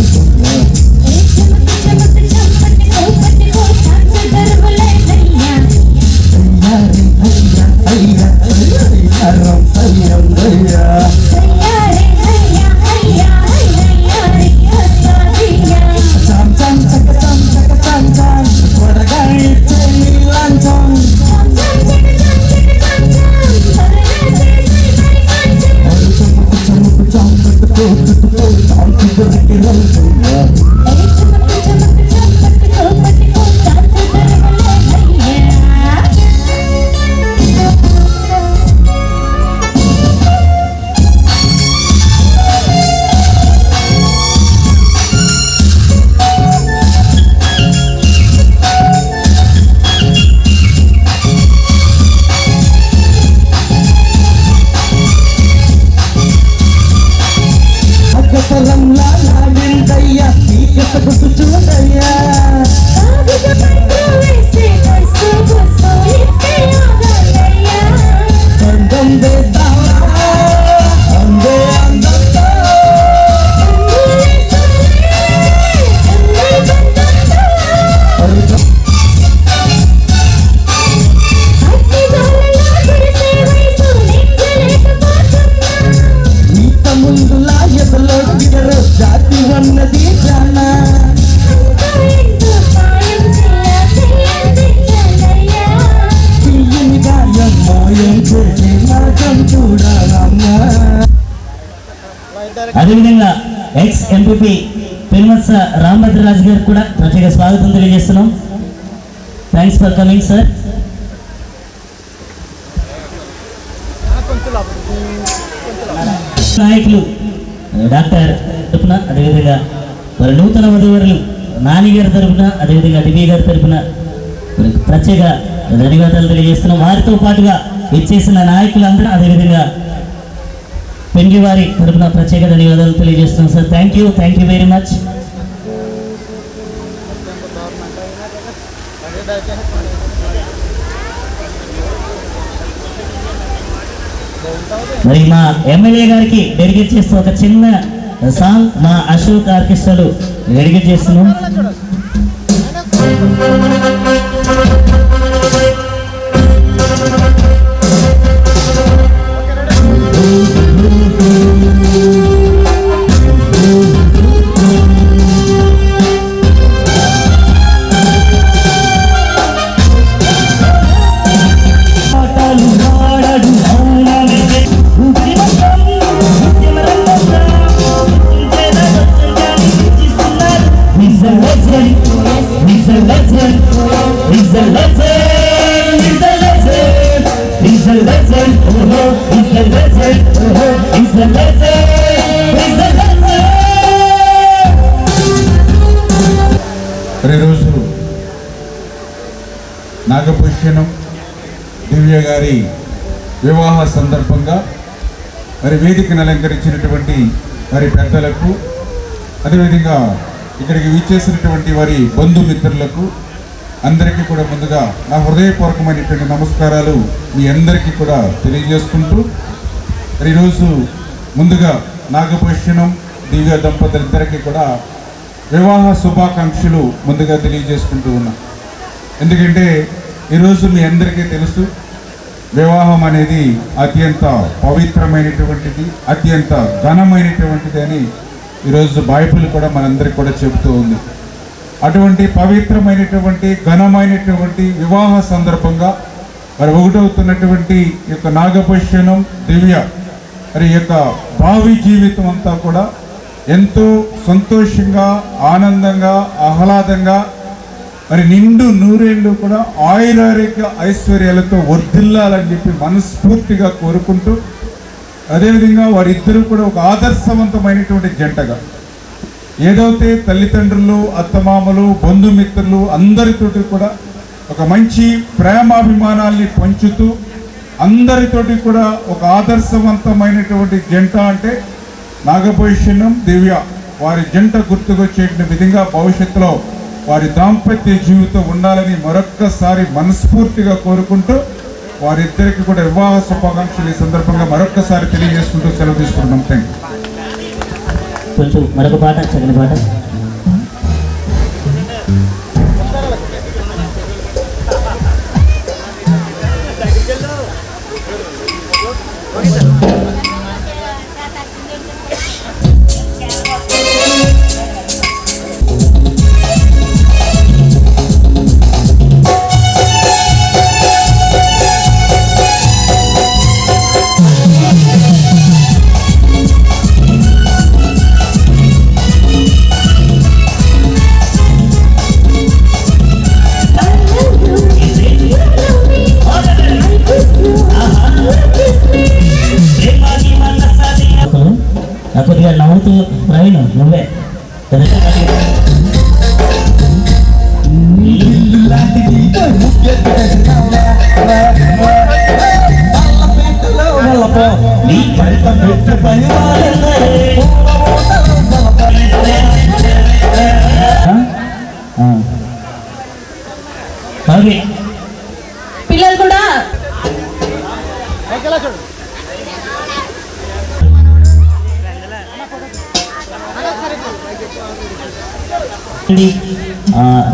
అదేవిధంగా ఎక్స్ ఎంపీపీ పిల్మత్స రాంభద్రరాజు గారికి కూడా ప్రత్యేక స్వాగతం తెలియజేస్తున్నాం. Thanks for coming sir. నాయకులు డాక్టర్ తరపున, అదేవిధంగా వారి నూతన వధువరులు నాని గారి తరపున, అదేవిధంగా డిబి గారి తరపున ప్రత్యేక ధన్యవాదాలు తెలియజేస్తున్నాం. వారితో పాటుగా ఇచ్చేసిన నాయకులందరూ, అదేవిధంగా పెండ్లి వారి తరపున ప్రత్యేక ధన్యవాదాలు తెలియజేస్తున్నాం sir. Thank you very much. మరి మా ఎమ్మెల్యే గారికి డెడికేట్ చేస్తూ ఒక చిన్న సాంగ్ మా అశోక్ ఆర్కెస్ట్రాలు డెడికేట్ చేస్తున్నాం. ఈరోజు నాగభూషణం దివ్య గారి వివాహ సందర్భంగా మరి వేదికను అలంకరించినటువంటి వారి పెద్దలకు, అదేవిధంగా ఇక్కడికి విచ్చేసినటువంటి వారి బంధుమిత్రులకు అందరికీ కూడా ముందుగా నా హృదయపూర్వకమైనటువంటి నమస్కారాలు మీ అందరికీ కూడా తెలియజేసుకుంటూ, ఈరోజు ముందుగా నాగభూషణం దివ్య దంపతులిద్దరికీ కూడా వివాహ శుభాకాంక్షలు ముందుగా తెలియజేసుకుంటూ ఉన్నా. ఎందుకంటే ఈరోజు మీ అందరికీ తెలుసు, వివాహం అనేది అత్యంత పవిత్రమైనటువంటిది, అత్యంత ఘనమైనటువంటిది అని ఈరోజు బైబిల్ కూడా మనందరికీ కూడా చెబుతూ ఉంది. అటువంటి పవిత్రమైనటువంటి ఘనమైనటువంటి వివాహ సందర్భంగా మరి ఒకటవుతున్నటువంటి ఈ యొక్క నాగభూషణం దివ్య మరి యొక్క భావి జీవితం అంతా కూడా ఎంతో సంతోషంగా, ఆనందంగా, ఆహ్లాదంగా, మరి నిండు నూరేళ్ళు కూడా ఆయురారోగ్య ఐశ్వర్యాలతో వర్ధిల్లాలని చెప్పి మనస్ఫూర్తిగా కోరుకుంటూ, అదేవిధంగా వారిద్దరూ కూడా ఒక ఆదర్శవంతమైనటువంటి జంటగా ఏదైతే తల్లిదండ్రులు, అత్తమామలు, బంధుమిత్రులు అందరితోటి కూడా ఒక మంచి ప్రేమాభిమానాల్ని పంచుతూ అందరితోటి కూడా ఒక ఆదర్శవంతమైనటువంటి జంట అంటే నాగభూషణం దివ్య. వారి జంట గుర్తుకొచ్చే విధంగా భవిష్యత్తులో వారి దాంపత్య జీవితం ఉండాలని మరొక్కసారి మనస్ఫూర్తిగా కోరుకుంటూ వారిద్దరికి కూడా వివాహ శుభాకాంక్షలు ఈ సందర్భంగా మరొక్కసారి తెలియజేసుకుంటూ సెలవు తీసుకుంటున్నాం. Thank you. కొంచెం మరొక పాట, చక్కని పాట. కొద్దిగా నవ్వుతూ ప్రవీణ్ నువ్వే పిల్లలు కూడా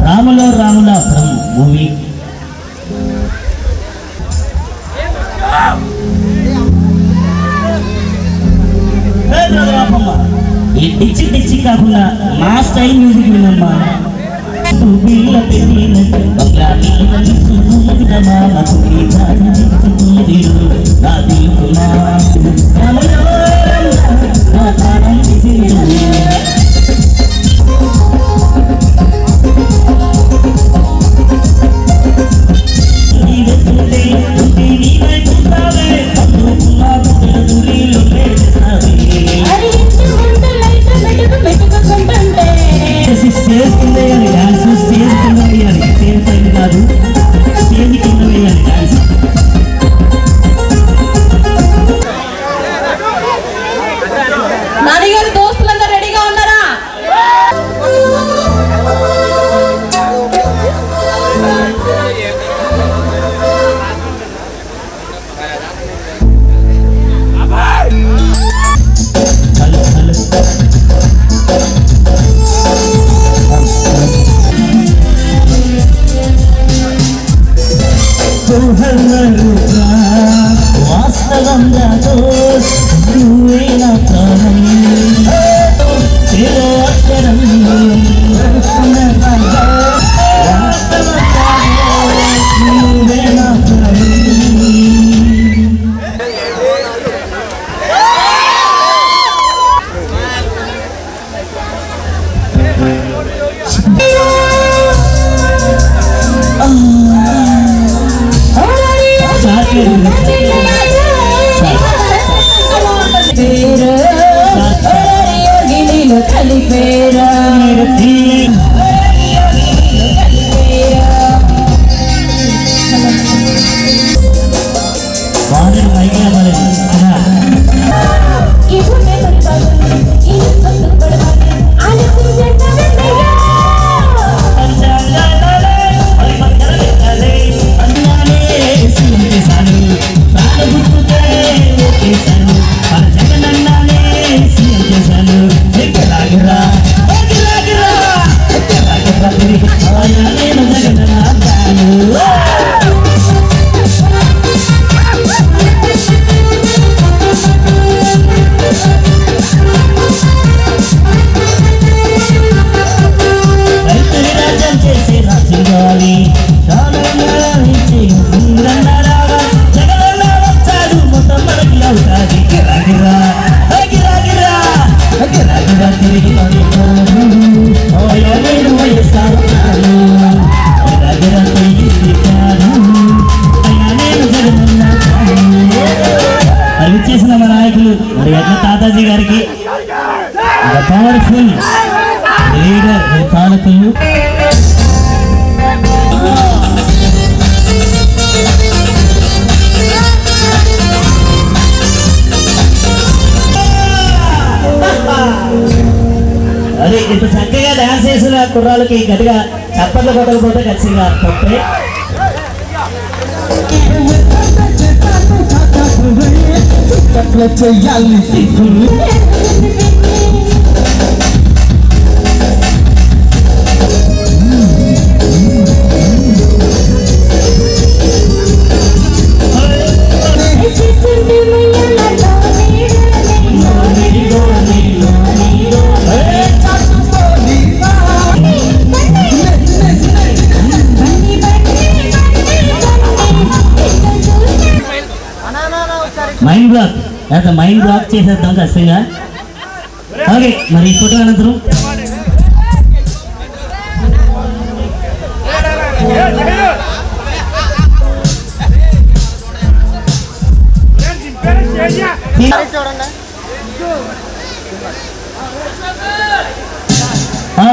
రాములో రాముల మూవీ ఈ డిచ్చి డిచ్చి కాకుండా మా స్టైల్ మ్యూజిక్ వినమ్మా. అయ్యా నేను జగనన్న ఫ్యాను. రైతుని రాజ్యం చేసే రాజుగాలి జగనన్న వచ్చాడు మొత్తం మనకి అవుతాది. గిరాగిరా గిరాగిరా గిరాగిరా తిరిగి నేను వయసాను గిరాగిరా తిరిగి అయ్యా నేను జగనన్న అవి చేసిన మా నాయకులు మరి ఎట్లా తాతాజీ గారికి పవర్ఫుల్ లీడర్ పాలకులు. అదే ఇంత చక్కగా డాన్స్ చేసిన కుర్రాళ్ళకి గట్టిగా చప్పట్లు కొట్టకపోతే ఖచ్చితంగా తప్పే. చెయ్యాలి మైండ్ బ్లాక్ చేసేద్దాం ఖచ్చితంగా. ఓకే మరి ఈ ఫోటో అనంతరం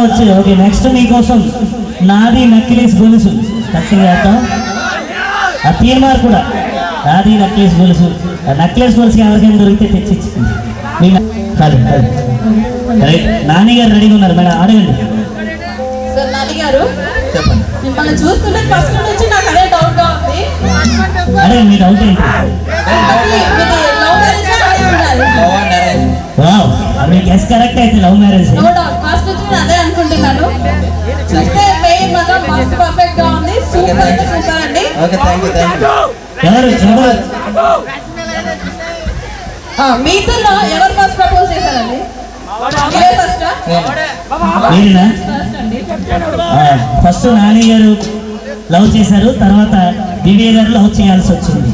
వచ్చి ఓకే నెక్స్ట్ మీకోసం నాది నక్కిలేసి గొలుసు ఖచ్చితంగా వేద్దాం. ఆ తీర్మార్ కూడా నాది నక్లెస్ గొలుసు. నక్లెస్ గొలుసు ఎవరికైనా దొరికితే తెచ్చిచ్చింది. నాని గారు రెడీగా ఉన్నారు మేడం, అడగండి. సార్ నాని గారు చెప్పండి. మిమ్మల్ని చూస్తుంటే ఫస్ట్ నుంచి నాకు అదే డౌట్ గా ఉంది. అడగండి మీ డౌట్ ఏంటి? వావ్ మీ గెస్ కరెక్ట్ అయితే love marriage. No doubt first నుంచి నేను అదే అనుకుంటున్నాను. చూస్తే మెయిన్ మాత్రం మస్త్ పర్ఫెక్ట్ గా ఉంది. సూపర్ అంటే సూపర్ అండి. Okay thank you thank you. ఎవరు మీతో ఎవరు ఫస్ట్ ప్రపోజ్ చేశారండి? మీరేనా? ఫస్ట్ నాని గారు లవ్ చేశారు, తర్వాత దివ్య గారు లవ్ చేయాల్సి వచ్చింది,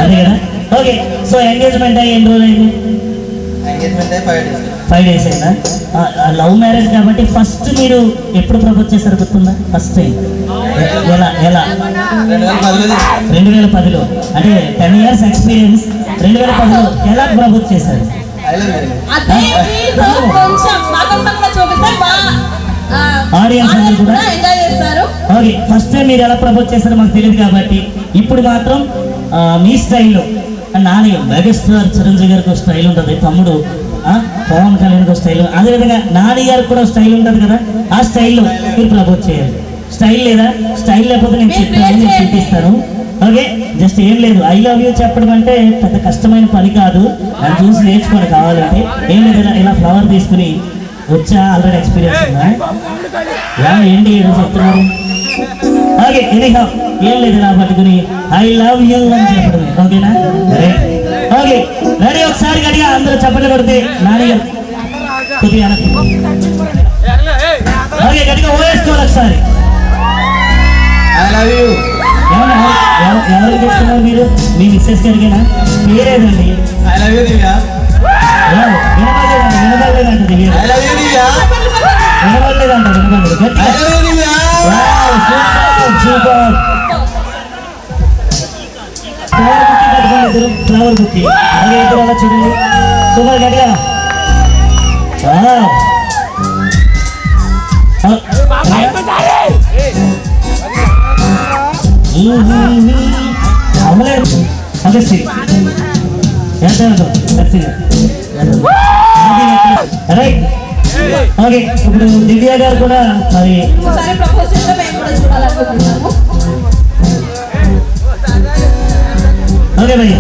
అదే కదా? ఓకే సో ఎంగేజ్మెంట్ అయ్యి ఎన్ని రోజులు అయింది? 5 days అయిందా? లవ్ మ్యారేజ్ కాబట్టి ఫస్ట్ మీరు ఎప్పుడు ప్రపోజ్ చేశారు గుర్తుందా? ఫస్ట్ టైం ఎలా ఎలా? 2010లో అంటే 10 years ఎక్స్పీరియన్స్. 2010లో ఎలా ప్రపోజ్ చేశారు? ఆడియన్స్ అందరూ కూడా ఎంజాయ్ చేస్తారు. ఓకే ఫస్ట్ టైం మీరు ఎలా ప్రపోజ్ చేస్తారో మాకు తెలియదు కాబట్టి ఇప్పుడు మాత్రం మీ స్టైల్లో నాని మెగాస్టార్ చిరంజీవి గారికి ఒక స్టైల్ ఉంటుంది, తమ్ముడు పవన్ కళ్యాణ్కి ఒక స్టైల్, అదేవిధంగా నాని గారికి కూడా స్టైల్ ఉంటుంది కదా, ఆ స్టైల్లో మీరు ప్రపోజ్ చేయాలి. స్టైల్ లేదా? స్టైల్ లేకపోతే నేను చెప్తాను, నేను చూపిస్తాను. ఓకే జస్ట్ ఏం లేదు, ఐ లవ్ యూ చెప్పడం అంటే పెద్ద కష్టమైన పని కాదు, నన్ను చూసి నేర్చుకోండి కావాలంటే. ఏం లేదు, ఇలా ఫ్లవర్ తీసుకుని వచ్చా ఆల్రెడీ ఎక్స్పీరియన్స్ ఉందా? ఏంటి ఏదో చెప్తున్నారు? ఓకే ఎనీహౌ ఏం లేదు, ఇలా పట్టుకుని ఐ లవ్ యూ అని చెప్పడమే. ఓకేనా? Okay ready? ఒకసారి గట్టిగా అందరూ చప్పట్లు కొడితే నాని గారు కొద్దిగా ఓకే గట్టిగా ఓవేసుకోవాలి ఒకసారి. I love you. ఎవరికి చెప్తున్నారు మీరు? మీ మిస్సెస్ గారికేనా? పేరేదండి? I love you Divya. వినబడలేదంట దివ్య, వినబడలేదంట, వినబడలేదు. సూపర్. ఫ్లవర్ బుక్కి కట్టుకోండి ఇద్దరు, ఫ్లవర్ బుక్కి. అలాగే ఇద్దరు అలా చూడండి, సూపర్ గట్టిగా. అవ్వలేదు అగస్టి రైట్. ఓకే ఇప్పుడు దివ్య గారు కూడా మరి ప్రపోజ్ చేస్తే మేము కూడా చూడాలనుకుంటున్నాము. ఓకే భయ్య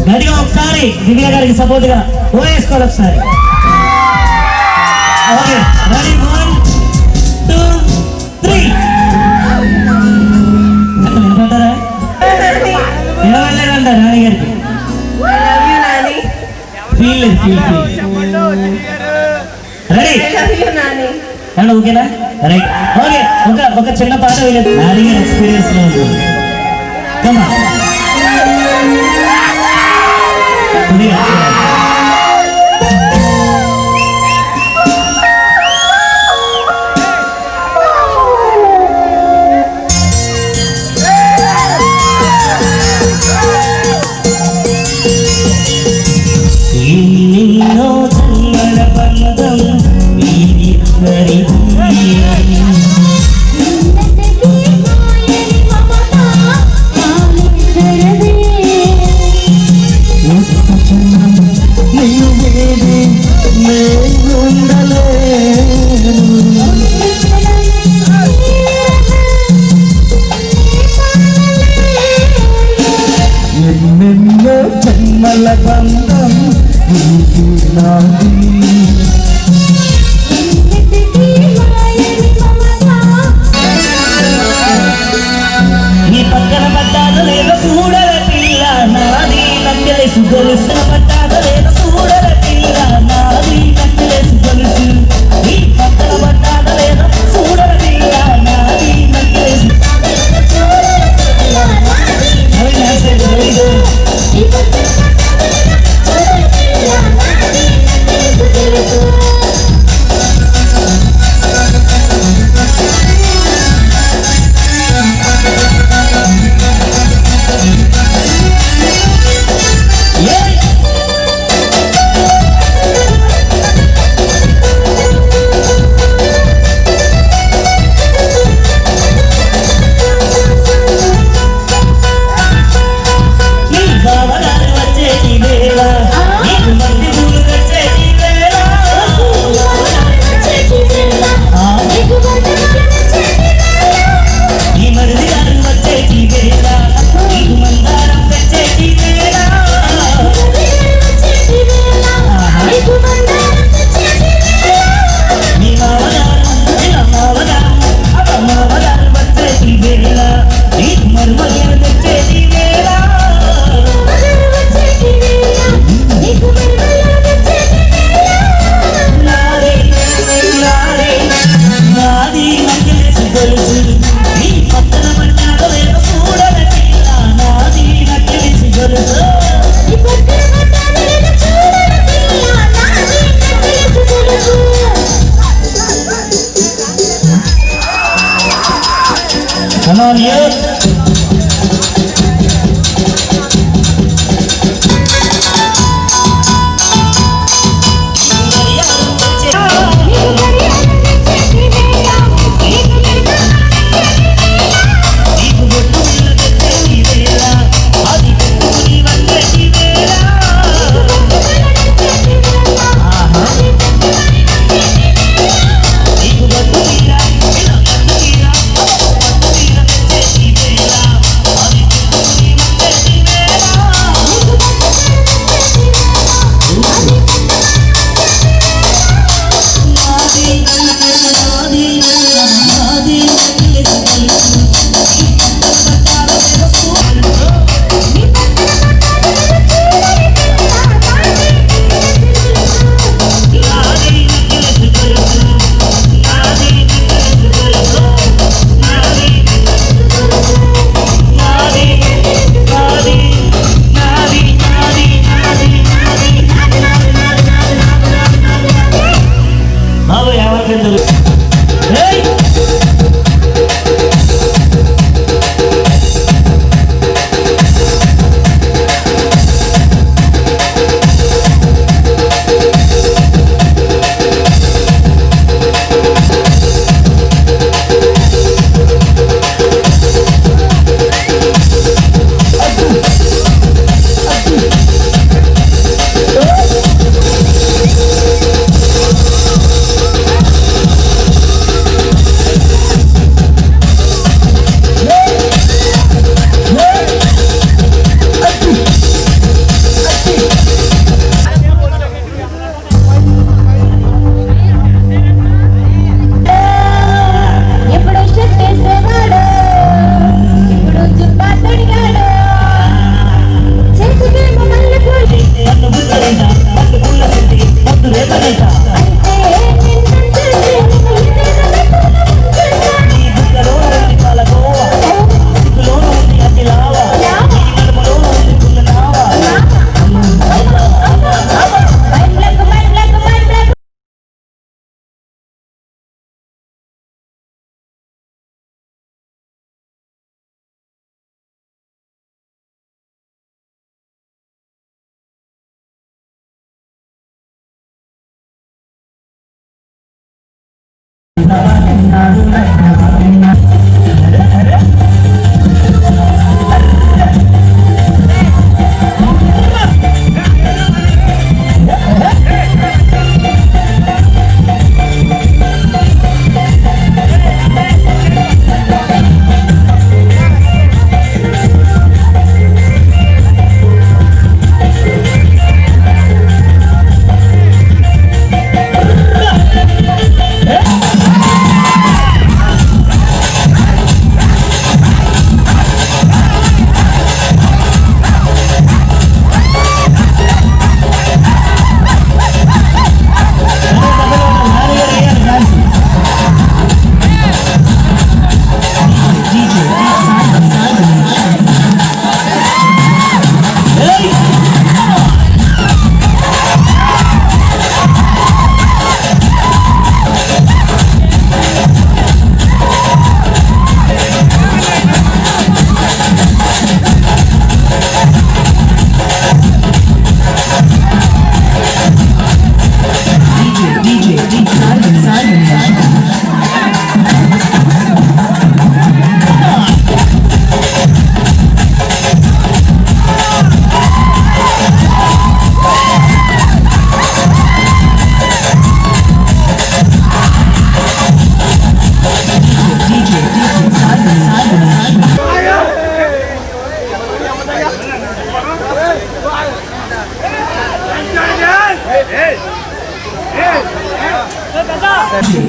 గట్టిగా ఒకసారి దివ్య గారికి సపోర్ట్గా ఓ వేసుకోవాలి ఒకసారి. రెడీ అండ్ ఓకేనా రైట్ ఓకే ఒక చిన్న పాట వినదు నాని గారి ఎక్స్పీరియన్స్ లో ఉంటుంది కమా ఎన్నెన్నో జన్మల బంధం వీరిద్దరిది నీవు వేడి ఎన్నెన్నో జన్మల బంధం నీకు నాది నీ పక్కన పడ్డాక లేదా చూడల పిల్ల నాది నక్కలేసి గొలుసు పడ్డాక లేదా చూడల పిల్ల నాది నక్కలేసి గొలుసు నీ పక్కన పడ్డాక లేదా చూడల పిల్ల నాది నక్కలేసి Come on,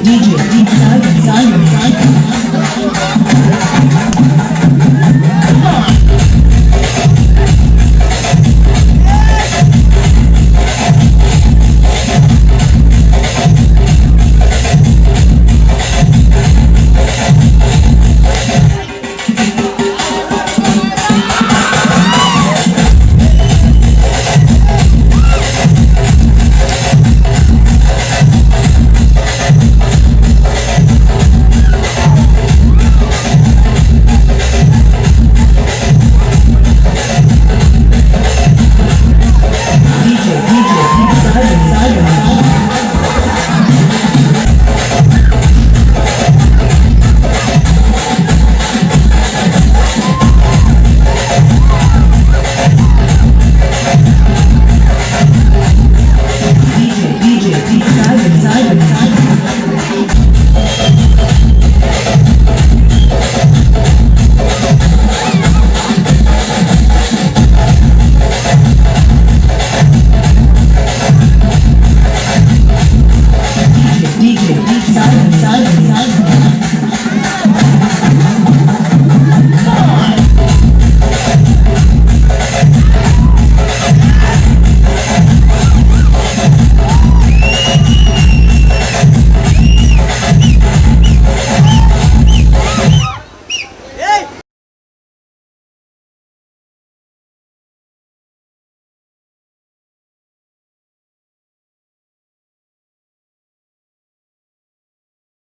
DJ, Simon.